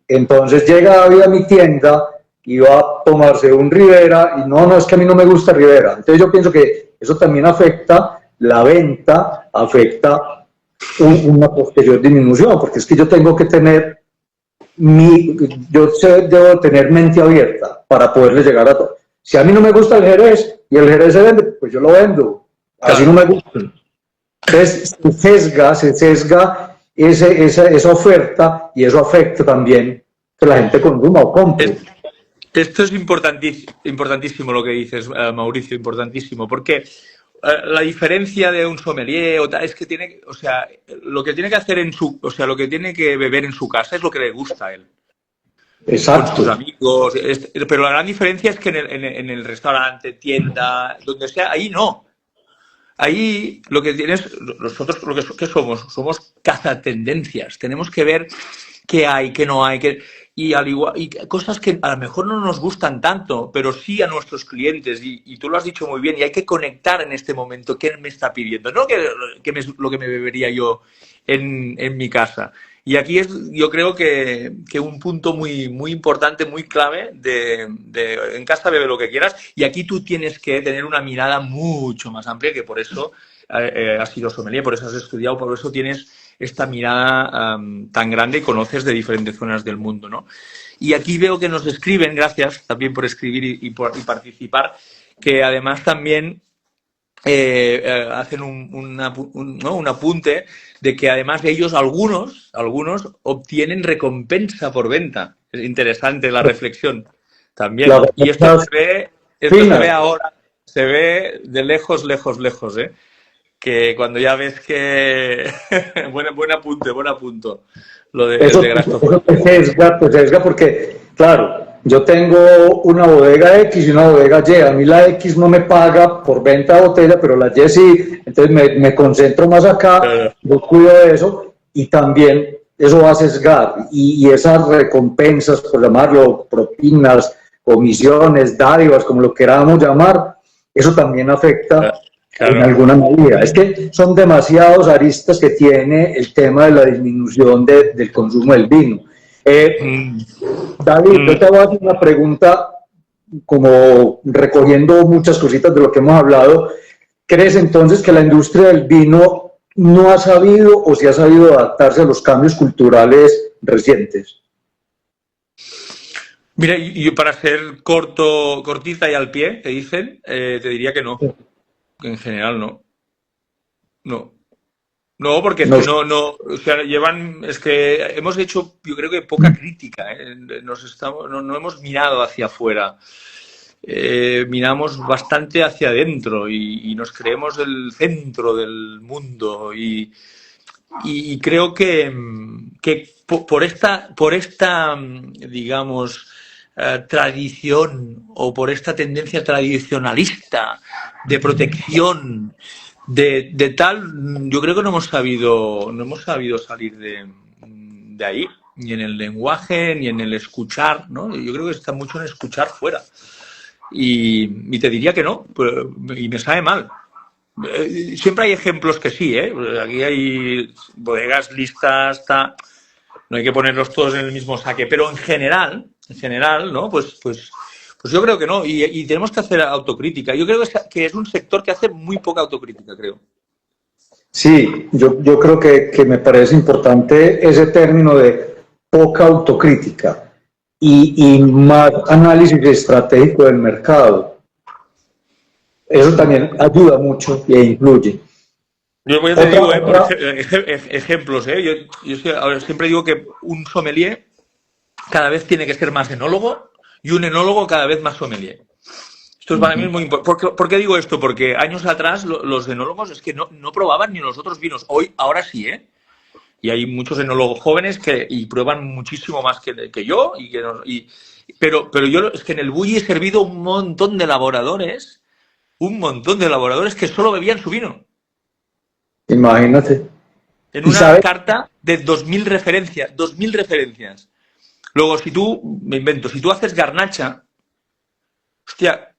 Speaker 1: entonces llega David a mi tienda y va a tomarse un Ribera y no, es que a mí no me gusta Ribera. Entonces yo pienso que eso también afecta la venta, afecta una posterior disminución, porque es que yo tengo que tener debo tener mente abierta para poderle llegar a todo. Si a mí no me gusta el Jerez y el Jerez se vende, pues yo lo vendo. Así no me gusta. Entonces se sesga esa oferta y eso afecta también que la gente consuma o compre.
Speaker 2: Esto es importantísimo lo que dices, Mauricio, importantísimo, porque la diferencia de un sommelier o tal, es que tiene, o sea, lo que tiene que hacer o sea, lo que tiene que beber en su casa es lo que le gusta a él. Con sus
Speaker 1: Exacto.
Speaker 2: amigos, pero la gran diferencia es que en el restaurante, tienda, donde sea, ahí no. Ahí lo que tienes, nosotros lo que somos cazatendencias. Tenemos que ver qué hay, qué no hay, y al igual, y cosas que a lo mejor no nos gustan tanto, pero sí a nuestros clientes. Y tú lo has dicho muy bien, y hay que conectar en este momento qué me está pidiendo, no lo que me bebería yo en mi casa. Y aquí es, yo creo que un punto muy, muy importante, muy clave en casa bebe lo que quieras, y aquí tú tienes que tener una mirada mucho más amplia, que por eso has sido sommelier, por eso has estudiado, por eso tienes esta mirada tan grande y conoces de diferentes zonas del mundo, ¿no? Y aquí veo que nos escriben, gracias también por escribir y participar, que además también hacen ¿no? un apunte de que además ellos, algunos obtienen recompensa por venta. Es interesante la reflexión también.
Speaker 1: Las
Speaker 2: Y
Speaker 1: cosas
Speaker 2: esto se ve
Speaker 1: finas.
Speaker 2: ahora, se ve de lejos, lejos, lejos, ¿eh? Que cuando ya ves que... buen apunte, buen apunto. Lo de, el de
Speaker 1: Eso
Speaker 2: Grastofol.
Speaker 1: te sesga porque, claro, yo tengo una bodega X y una bodega Y. A mí la X no me paga por venta de botella, pero la Y sí. Entonces me concentro más acá, yo cuido de eso y también eso va a sesgar. Y esas recompensas, por llamarlo, propinas, comisiones, dádivas, como lo queramos llamar, eso también afecta en
Speaker 2: Claro.
Speaker 1: alguna medida. Es que son demasiados aristas que tiene el tema de la disminución del consumo del vino.
Speaker 2: Mm,
Speaker 1: David, yo
Speaker 2: mm.
Speaker 1: te voy a hacer una pregunta como recogiendo muchas cositas de lo que hemos hablado. ¿Crees entonces que la industria del vino no ha sabido o si ha sabido adaptarse a los cambios culturales recientes?
Speaker 2: Mira, y yo para ser cortita y al pie, te dicen, te diría que no. En general no. No. No, porque es
Speaker 1: No,
Speaker 2: que o sea, es que hemos hecho, yo creo que poca crítica, ¿eh? No hemos mirado hacia afuera. miramos bastante hacia adentro y nos creemos el centro del mundo y creo que por esta digamos, tradición o por esta tendencia tradicionalista de protección de tal, yo creo que no hemos sabido salir de ahí, ni en el lenguaje, ni en el escuchar, ¿no? Yo creo que está mucho en escuchar fuera. Y te diría que no, y me sabe mal. Siempre hay ejemplos que sí, ¿eh? Aquí hay bodegas listas, no hay que ponerlos todos en el mismo saque, pero en general, ¿no? Pues yo creo que no, y tenemos que hacer autocrítica. Yo creo que es un sector que hace muy poca autocrítica, creo.
Speaker 1: Sí, yo creo que me parece importante ese término de poca autocrítica y más análisis estratégico del mercado. Eso también ayuda mucho e influye.
Speaker 2: Yo te digo, ejemplos, yo siempre digo que un sommelier cada vez tiene que ser más enólogo y un enólogo cada vez más sommelier. Esto es para mí muy importante. ¿Por qué digo esto? Porque años atrás los enólogos es que no probaban ni los otros vinos. Ahora sí, ¿eh? Y hay muchos enólogos jóvenes y prueban muchísimo más que yo. Pero yo es que en el Bulli he servido un montón de elaboradores que solo bebían su vino.
Speaker 1: Imagínate.
Speaker 2: En una carta de 2.000 referencias. 2.000 referencias. Luego, si tú haces garnacha, hostia,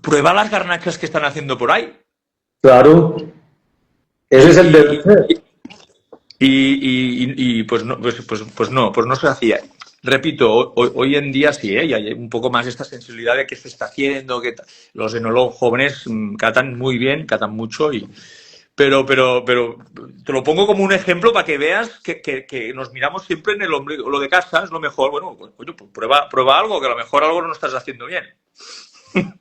Speaker 2: prueba las garnachas que están haciendo por ahí.
Speaker 1: Claro. Ese es el deber.
Speaker 2: Y pues no se hacía. Repito, hoy en día sí, ¿eh? Y hay un poco más esta sensibilidad de qué se está haciendo, que los enólogos jóvenes catan muy bien, catan mucho pero te lo pongo como un ejemplo para que veas que nos miramos siempre en el ombligo. Lo de casa es lo mejor. Bueno, pues prueba algo, que a lo mejor algo no estás haciendo bien.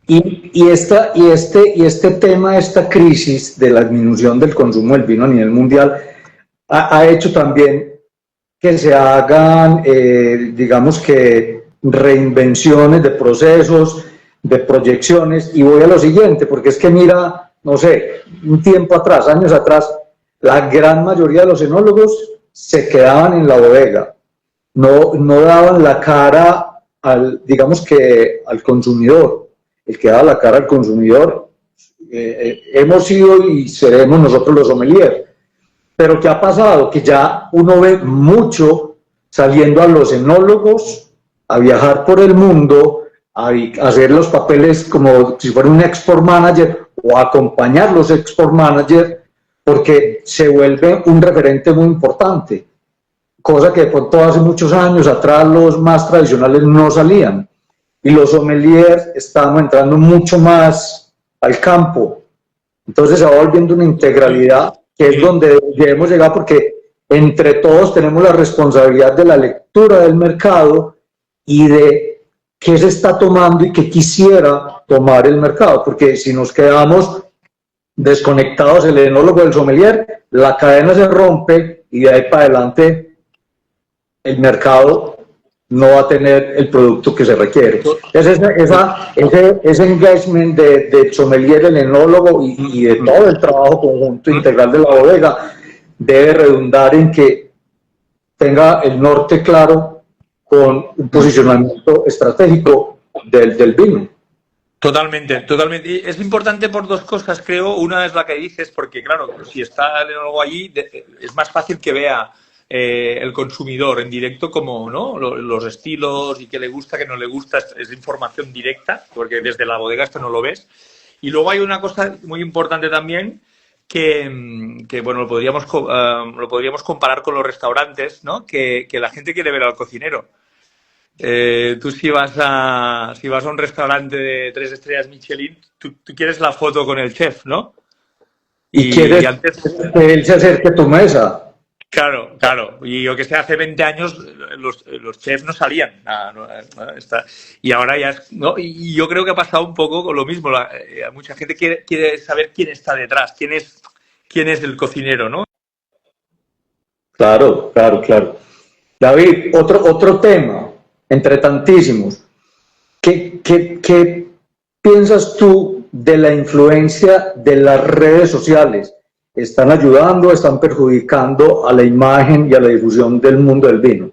Speaker 1: Y este tema, esta crisis de la disminución del consumo del vino a nivel mundial ha hecho también que se hagan, digamos que, reinvenciones de procesos, de proyecciones, y voy a lo siguiente, porque es que mira, no sé, un tiempo atrás, años atrás, la gran mayoría de los enólogos se quedaban en la bodega, no daban la cara digamos que al consumidor. El que daba la cara al consumidor hemos sido y seremos nosotros los sommeliers. Pero ¿qué ha pasado? Que ya uno ve mucho saliendo a los enólogos a viajar por el mundo, a hacer los papeles como si fuera un export manager o a acompañar los export managers, porque se vuelve un referente muy importante, cosa que de pronto hace muchos años atrás los más tradicionales no salían. Y los sommeliers estamos entrando mucho más al campo. Entonces se va volviendo una integralidad que es donde debemos llegar, porque entre todos tenemos la responsabilidad de la lectura del mercado y de qué se está tomando y qué quisiera tomar el mercado, porque si nos quedamos desconectados el enólogo del sommelier, la cadena se rompe y de ahí para adelante el mercado no va a tener el producto que se requiere. Entonces ese engagement de sommelier, el enólogo y de todo el trabajo conjunto integral de la bodega debe redundar en que tenga el norte claro con un posicionamiento estratégico del vino.
Speaker 2: Totalmente. Y es importante por dos cosas, creo. Una es la que dices, porque claro, si está el enólogo allí, es más fácil que vea el consumidor en directo como, ¿no?, los estilos y qué le gusta, qué no le gusta. Es información directa, porque desde la bodega esto no lo ves. Y luego hay una cosa muy importante también que bueno, lo podríamos comparar con los restaurantes, ¿no? Que la gente quiere ver al cocinero. Tú si vas a un restaurante de 3 estrellas Michelin, tú quieres la foto con el chef, ¿no?
Speaker 1: Y quieres que él se acerque a tu mesa.
Speaker 2: Claro. Y yo que sé, hace 20 años los chefs no salían. Y ahora ya es, ¿no? Y yo creo que ha pasado un poco con lo mismo. Mucha gente quiere saber quién está detrás, quién es el cocinero, ¿no?
Speaker 1: Claro. David, otro tema, entre tantísimos. ¿Qué piensas tú de la influencia de las redes sociales? ¿Están ayudando, están perjudicando a la imagen y a la difusión del mundo del vino?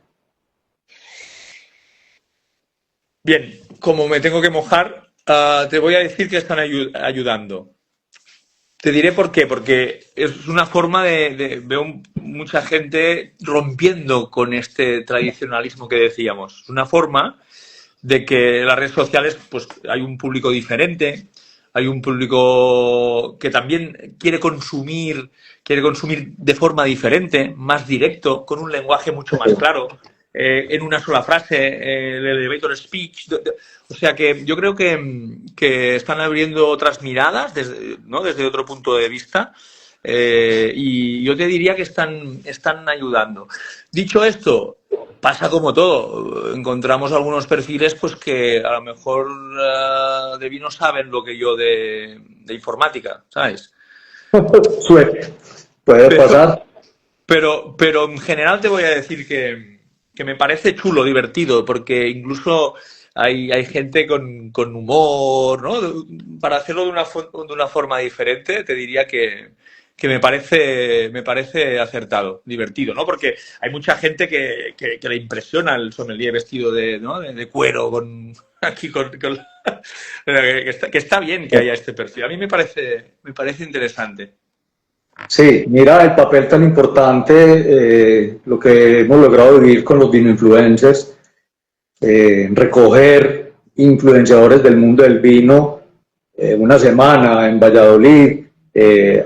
Speaker 2: Bien, como me tengo que mojar, te voy a decir que están ayudando. Te diré por qué, porque es una forma veo mucha gente rompiendo con este tradicionalismo que decíamos. Es una forma de que en las redes sociales pues hay un público diferente, hay un público que también quiere consumir de forma diferente, más directo, con un lenguaje mucho más claro, en una sola frase, el elevator speech. O sea que yo creo que están abriendo otras miradas desde otro punto de vista. Y yo te diría que están ayudando. Dicho esto, pasa como todo. Encontramos algunos perfiles pues que a lo mejor de vino saben lo que yo de informática, ¿sabes?
Speaker 1: Puede
Speaker 2: Pero,
Speaker 1: pasar.
Speaker 2: pero en general te voy a decir que me parece chulo, divertido, porque incluso hay gente con humor, ¿no? Para hacerlo de una forma diferente, te diría que me parece acertado, divertido, ¿no? Porque hay mucha gente que le impresiona el sommelier vestido ¿no? de cuero, aquí que está bien que haya este perfil. A mí me parece interesante.
Speaker 1: Sí, mira el papel tan importante, lo que hemos logrado vivir con los vino influencers, recoger influenciadores del mundo del vino una semana en Valladolid,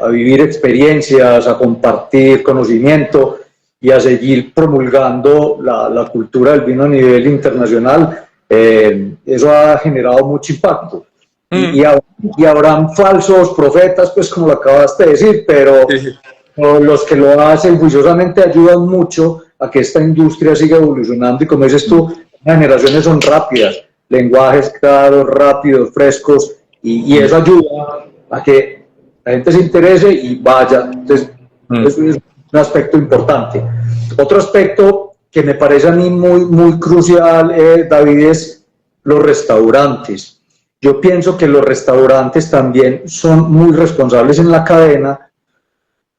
Speaker 1: a vivir experiencias, a compartir conocimiento y a seguir promulgando la cultura del vino a nivel internacional. Eso ha generado mucho impacto. Y, y habrán falsos profetas, pues como lo acabaste de decir, pero
Speaker 2: Sí, sí.
Speaker 1: los que lo hacen juiciosamente ayudan mucho a que esta industria siga evolucionando y como dices tú, las generaciones son rápidas, lenguajes claros, rápidos, frescos y eso ayuda a que la gente se interese y vaya. Entonces, eso es un aspecto importante. Otro aspecto que me parece a mí muy crucial, David, es los restaurantes. Yo pienso que los restaurantes también son muy responsables en la cadena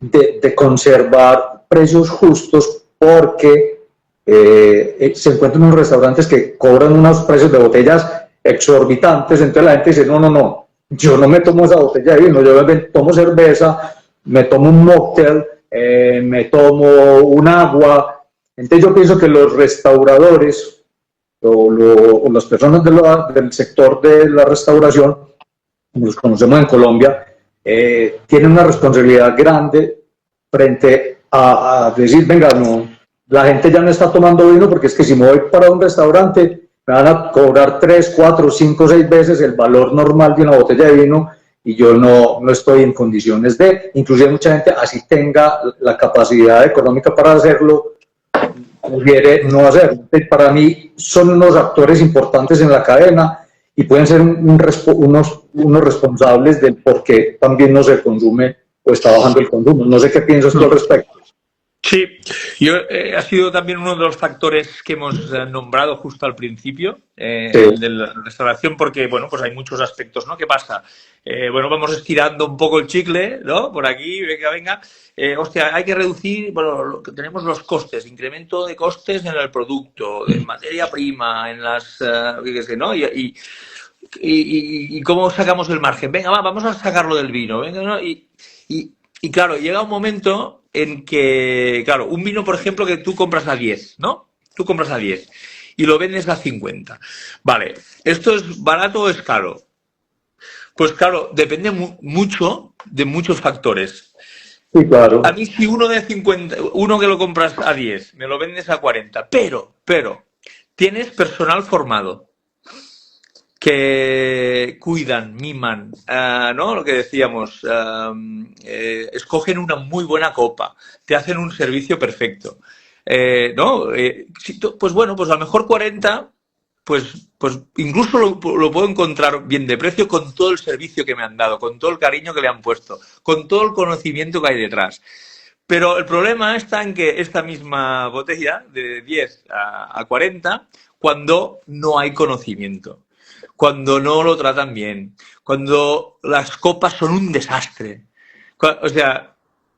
Speaker 1: de conservar precios justos porque se encuentran unos restaurantes que cobran unos precios de botellas exorbitantes, entonces la gente dice, no, yo no me tomo esa botella de vino, yo me tomo cerveza, me tomo un mocktail, me tomo un agua. Entonces yo pienso que los restauradores o las personas del sector de la restauración, como los conocemos en Colombia, tienen una responsabilidad grande frente a decir, venga, no, la gente ya no está tomando vino porque es que si me voy para un restaurante me van a cobrar 3, 4, 5, 6 veces el valor normal de una botella de vino y yo no estoy en condiciones de, inclusive mucha gente así tenga la capacidad económica para hacerlo, prefiere no hacerlo. Para mí son unos actores importantes en la cadena y pueden ser unos responsables del por qué también no se consume o está bajando el consumo. No sé qué piensas tú al respecto.
Speaker 2: Sí, ha sido también uno de los factores que hemos nombrado justo al principio,
Speaker 1: Sí.
Speaker 2: el de la restauración, porque, bueno, pues hay muchos aspectos, ¿no? ¿Qué pasa? Bueno, vamos estirando un poco el chicle, ¿no? Por aquí, venga. Hostia, hay que reducir, bueno, tenemos los costes, incremento de costes en el producto, en materia prima, en las, ¿no? Y cómo sacamos el margen. Venga, vamos a sacarlo del vino, venga, ¿no? Y claro, llega un momento en que, claro, un vino, por ejemplo, que tú compras a 10, ¿no? Tú compras a 10 y lo vendes a 50. Vale, ¿esto es barato o es caro? Pues claro, depende mucho de muchos factores.
Speaker 1: Sí, claro.
Speaker 2: A mí si uno que lo compras a 10, me lo vendes a 40, pero, tienes personal formado que cuidan, miman, ¿no? Lo que decíamos, escogen una muy buena copa, te hacen un servicio perfecto, ¿no? Pues bueno, pues a lo mejor 40, pues incluso lo puedo encontrar bien de precio con todo el servicio que me han dado, con todo el cariño que le han puesto, con todo el conocimiento que hay detrás. Pero el problema está en que esta misma botella, de 10 a 40, cuando no hay conocimiento. cuando no lo tratan bien, cuando las copas son un desastre. O sea,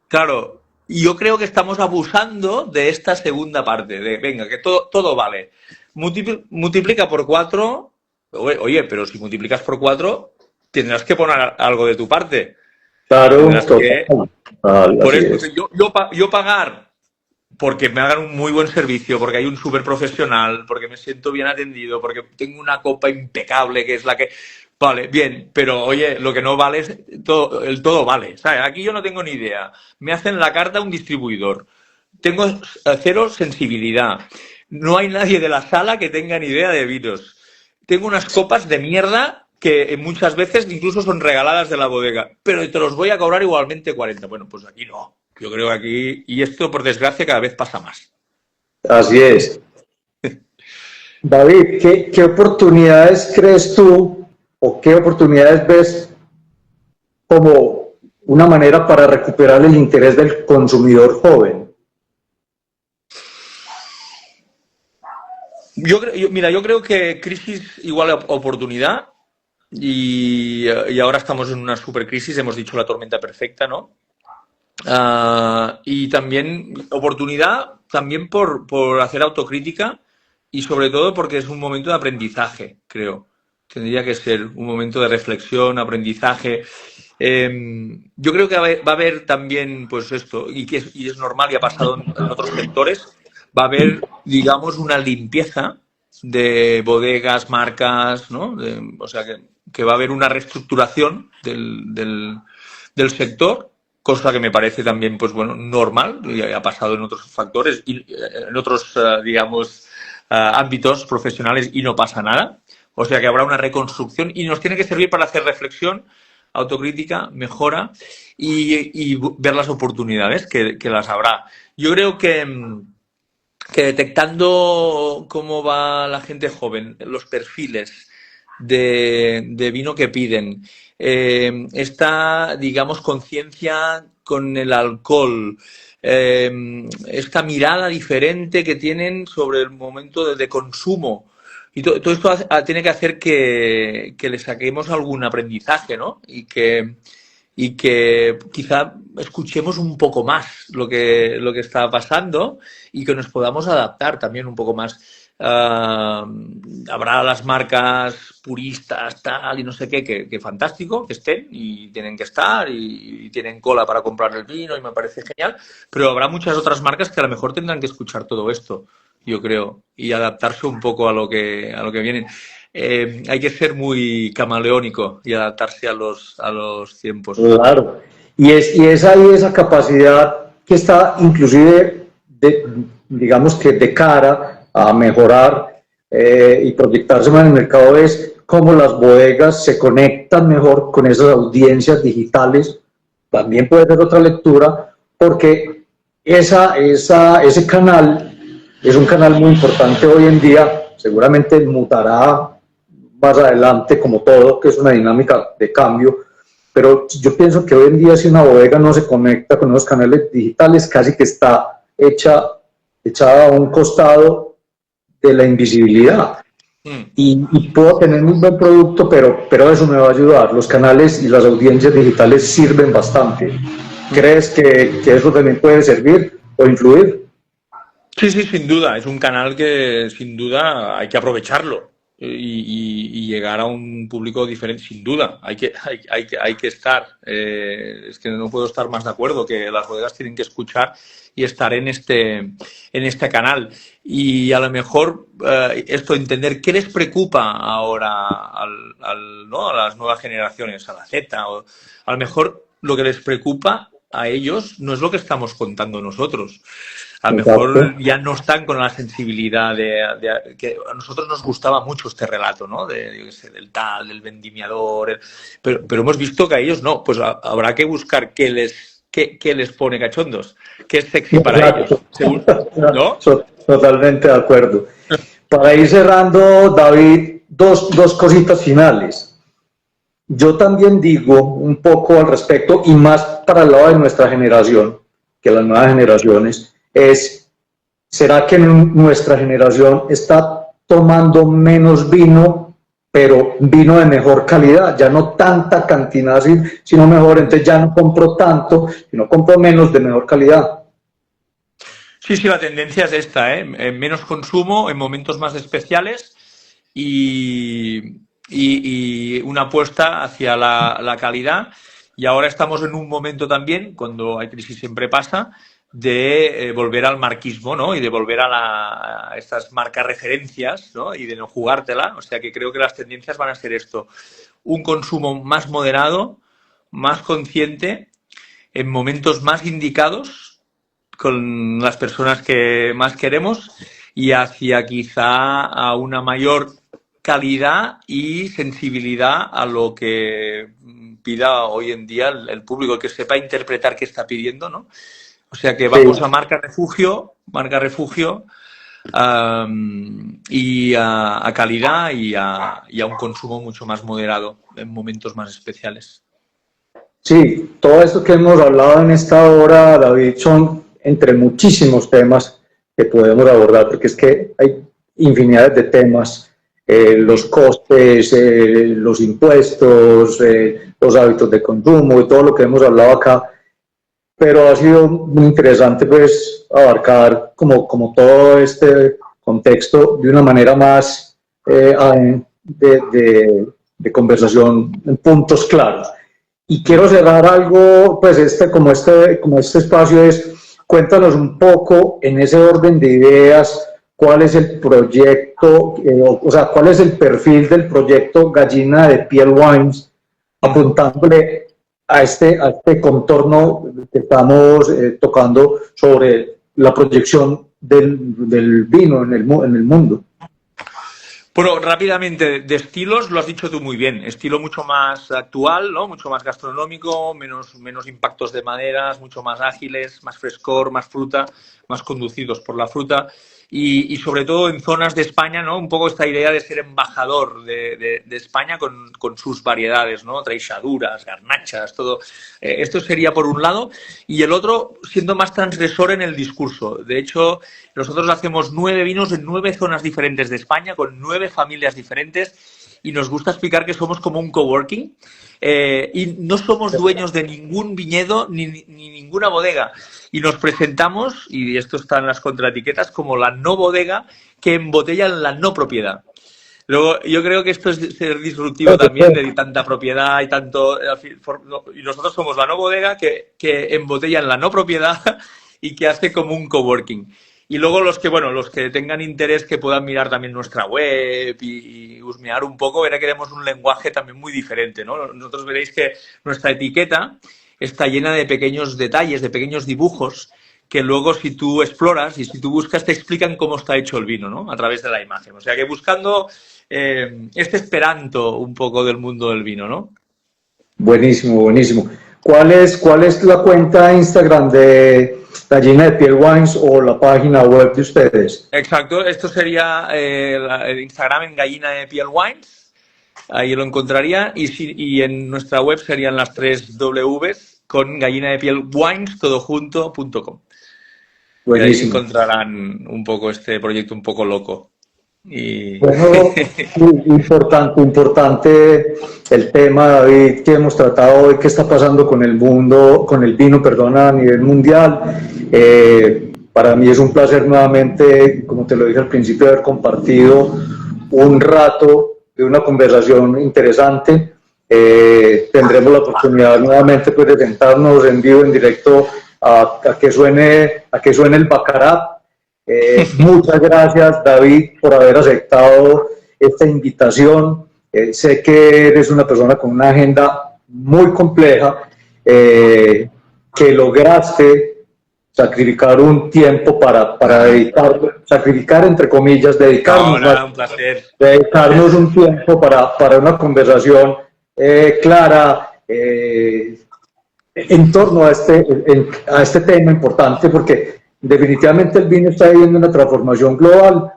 Speaker 2: claro, yo creo que estamos abusando de esta segunda parte, de venga, que todo vale. Multiplica por 4, oye, pero si multiplicas por 4, tendrás que poner algo de tu parte.
Speaker 1: Claro,
Speaker 2: Tendrás que, por
Speaker 1: así
Speaker 2: eso,
Speaker 1: es.
Speaker 2: yo pagar porque me hagan un muy buen servicio, porque hay un súper profesional, porque me siento bien atendido, porque tengo una copa impecable que es la que... Vale, bien, pero oye, lo que no vale es todo, el todo vale, ¿sabes? Aquí yo no tengo ni idea. Me hacen la carta a un distribuidor. Tengo cero sensibilidad. No hay nadie de la sala que tenga ni idea de vinos. Tengo unas copas de mierda que muchas veces incluso son regaladas de la bodega, pero te los voy a cobrar igualmente 40. Bueno, pues aquí no. Yo creo que aquí, y esto por desgracia cada vez pasa más.
Speaker 1: Así es. David, ¿qué oportunidades crees tú o qué oportunidades ves como una manera para recuperar el interés del consumidor joven?
Speaker 2: Mira, yo creo que crisis igual a oportunidad y ahora estamos en una supercrisis, hemos dicho la tormenta perfecta, ¿no? Y también oportunidad también por hacer autocrítica y sobre todo porque es un momento de aprendizaje, creo. Tendría que ser un momento de reflexión, aprendizaje. Yo creo que va a haber también, pues esto, y es normal y ha pasado en otros sectores, va a haber, digamos, una limpieza de bodegas, marcas, ¿no? O sea, que va a haber una reestructuración del sector, cosa que me parece también, pues bueno, normal, y ha pasado en otros factores, y en otros, digamos, ámbitos profesionales y no pasa nada. O sea que habrá una reconstrucción y nos tiene que servir para hacer reflexión, autocrítica, mejora y ver las oportunidades que las habrá. Yo creo que detectando cómo va la gente joven, los perfiles de vino que piden, esta, digamos, conciencia con el alcohol, esta mirada diferente que tienen sobre el momento de consumo. Y todo esto tiene que hacer que le saquemos algún aprendizaje, ¿no? Y que quizá escuchemos un poco más lo que está pasando y que nos podamos adaptar también un poco más. Habrá las marcas puristas, tal, y no sé qué, que fantástico, que estén y tienen que estar y tienen cola para comprar el vino y me parece genial, pero habrá muchas otras marcas que a lo mejor tendrán que escuchar todo esto, yo creo, y adaptarse un poco a lo que vienen. Hay que ser muy camaleónico y adaptarse a los tiempos.
Speaker 1: Claro. Y es ahí esa capacidad que está inclusive, digamos que de cara a mejorar y proyectarse más en el mercado, es cómo las bodegas se conectan mejor con esas audiencias digitales. También puede ser otra lectura, porque ese canal es un canal muy importante hoy en día, seguramente mutará más adelante como todo, que es una dinámica de cambio, pero yo pienso que hoy en día si una bodega no se conecta con los canales digitales, casi que está echada a un costado de la invisibilidad. Y puedo tener un buen producto, pero eso me va a ayudar. Los canales y las audiencias digitales sirven bastante. ¿Crees que eso también puede servir o influir?
Speaker 2: Sí, sí, sin duda. Es un canal que sin duda hay que aprovecharlo y llegar a un público diferente, sin duda. Hay que estar. Es que no puedo estar más de acuerdo que las bodegas tienen que escuchar y estar en este canal. Y a lo mejor esto, entender qué les preocupa ahora ¿no? a las nuevas generaciones, a la Z. O, a lo mejor lo que les preocupa a ellos no es lo que estamos contando nosotros. A lo mejor ya no están con la sensibilidad que a nosotros nos gustaba mucho este relato, ¿no? Yo qué sé, del tal, del vendimiador, pero hemos visto que a ellos no. Pues habrá que buscar qué les pone cachondos, qué es sexy para ellos, ¿no?
Speaker 1: Totalmente de acuerdo. Para ir cerrando, David, dos cositas finales. Yo también digo un poco al respecto, y más para el lado de nuestra generación, que las nuevas generaciones, ¿será que nuestra generación está tomando menos vino pero vino de mejor calidad, ya no tanta cantidad, sino mejor, entonces ya no compro tanto, sino compro menos de mejor calidad.
Speaker 2: Sí, sí, la tendencia es esta, ¿eh? En menos consumo, en momentos más especiales y una apuesta hacia la calidad. Y ahora estamos en un momento también, cuando hay crisis siempre pasa, de volver al marquismo, ¿no? Y de volver a estas marcas referencias, ¿no? Y de no jugártela. O sea que creo que las tendencias van a ser esto. Un consumo más moderado, más consciente, en momentos más indicados, con las personas que más queremos y hacia quizá a una mayor calidad y sensibilidad a lo que pida hoy en día el público, que sepa interpretar qué está pidiendo, ¿no? O sea que vamos
Speaker 1: Sí.
Speaker 2: a marca refugio y a calidad y a un consumo mucho más moderado en momentos más especiales.
Speaker 1: Sí, todo esto que hemos hablado en esta hora, David, son entre muchísimos temas que podemos abordar, porque es que hay infinidades de temas, los costes, los impuestos, los hábitos de consumo y todo lo que hemos hablado acá, pero ha sido muy interesante pues abarcar como todo este contexto de una manera más de conversación en puntos claros. Y quiero cerrar algo, pues como este espacio es, cuéntanos un poco en ese orden de ideas, cuál es el proyecto, o sea, cuál es el perfil del proyecto Gallina de Piel Wines, apuntándole a este contorno que estamos tocando sobre la proyección del vino en el mundo.
Speaker 2: Bueno, rápidamente, de estilos, lo has dicho tú muy bien. Estilo mucho más actual, ¿no? Mucho más gastronómico, menos impactos de maderas, mucho más ágiles, más frescor, más fruta, más conducidos por la fruta. Y sobre todo en zonas de España, ¿no? Un poco esta idea de ser embajador de España con sus variedades, ¿no? Treixaduras, garnachas, todo. Esto sería por un lado. Y el otro, siendo más transgresor en el discurso. De hecho, nosotros hacemos 9 vinos en 9 zonas diferentes de España, con 9 familias diferentes, y nos gusta explicar que somos como un coworking, y no somos dueños de ningún viñedo ni ninguna bodega. Y nos presentamos, y esto está en las contraetiquetas, como la no bodega que embotella la no propiedad. Luego, yo creo que esto es ser disruptivo también, de tanta propiedad y tanto. Y nosotros somos la no bodega que embotella en la no propiedad y que hace como un coworking. Y luego los que tengan interés, que puedan mirar también nuestra web y husmear un poco, verá que tenemos un lenguaje también muy diferente, ¿no? Nosotros veréis que nuestra etiqueta está llena de pequeños detalles, de pequeños dibujos, que luego si tú exploras y si tú buscas te explican cómo está hecho el vino, ¿no? A través de la imagen. O sea que buscando este esperanto un poco del mundo del vino, ¿no?
Speaker 1: Buenísimo, buenísimo. ¿Cuál es la cuenta de Instagram de Gallina de Piel Wines o la página web de ustedes?
Speaker 2: Exacto, esto sería el Instagram en Gallina de Piel Wines, ahí lo encontraría, y en nuestra web serían las 3 Ws con gallina de piel wines todojunto.com. Y ahí encontrarán un poco este proyecto un poco loco.
Speaker 1: Bueno, importante el tema, David, que hemos tratado hoy, qué está pasando con el mundo, con el vino, perdón, a nivel mundial. Para mí es un placer nuevamente, como te lo dije al principio, haber compartido un rato de una conversación interesante. Tendremos la oportunidad nuevamente pues, de sentarnos en vivo, en directo, a que suene el Baccarat. Muchas gracias, David, por haber aceptado esta invitación. Sé que eres una persona con una agenda muy compleja, que lograste sacrificar un tiempo para sacrificar entre comillas, dedicarnos un tiempo para una conversación clara en torno a este tema importante, porque definitivamente el vino está viviendo una transformación global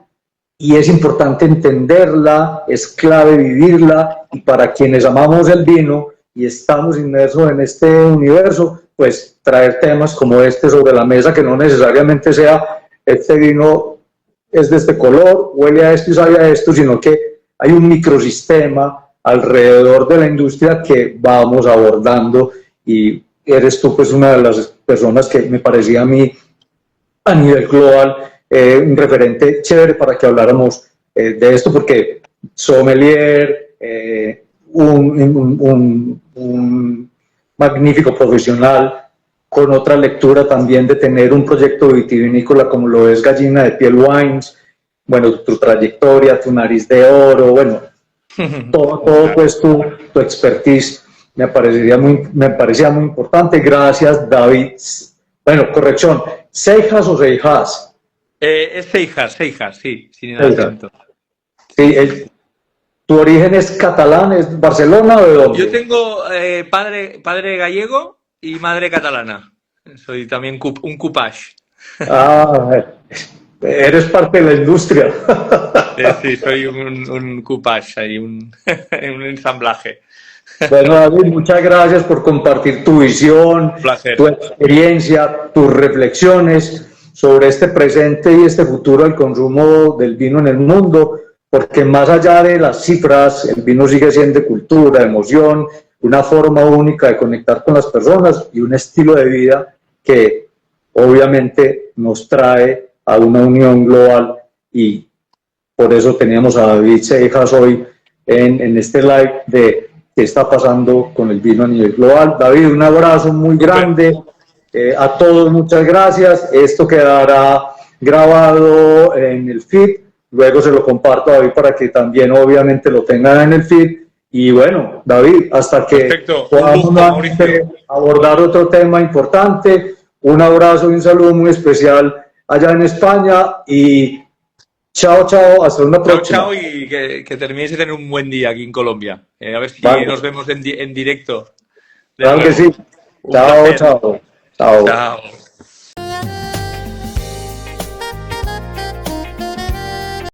Speaker 1: y es importante entenderla, es clave vivirla, y para quienes amamos el vino y estamos inmersos en este universo, pues traer temas como este sobre la mesa, que no necesariamente sea este vino es de este color, huele a esto y sabe a esto, sino que hay un microsistema alrededor de la industria que vamos abordando, y eres tú pues una de las personas que me parecía a mí a nivel global un referente chévere para que habláramos de esto, porque sommelier, un magnífico profesional, con otra lectura también de tener un proyecto vitivinícola como lo es Gallina de Piel Wines, bueno, tu trayectoria, tu nariz de oro, bueno, todo pues tu expertise me parecía muy importante. Gracias, David. Bueno, corrección, ¿Seijas o Seijas?
Speaker 2: Es Seijas, sí, sin el acento.
Speaker 1: Sí, ¿tu origen es catalán, es Barcelona o de dónde?
Speaker 2: Yo tengo padre gallego y madre catalana. Soy también un coupage.
Speaker 1: Ah, eres parte de la industria.
Speaker 2: Sí, soy un coupage, ahí, un ensamblaje.
Speaker 1: Bueno, David, muchas gracias por compartir tu visión, tu experiencia, tus reflexiones sobre este presente y este futuro del consumo del vino en el mundo, porque más allá de las cifras, el vino sigue siendo cultura, emoción, una forma única de conectar con las personas y un estilo de vida que obviamente nos trae a una unión global, y por eso teníamos a David Seijas hoy en este live de qué está pasando con el vino a nivel global. David, un abrazo muy grande. A todos, muchas gracias. Esto quedará grabado en el feed. Luego se lo comparto a David para que también obviamente lo tengan en el feed. Y bueno, David, hasta que podamos abordar otro tema importante. Un abrazo y un saludo muy especial allá en España. Y chao, chao, hasta una próxima.
Speaker 2: Chao, y que terminéis de tener un buen día aquí en Colombia. A ver si nos vemos en directo.
Speaker 1: Claro que sí. Chao, chao. Chao.
Speaker 2: Chao.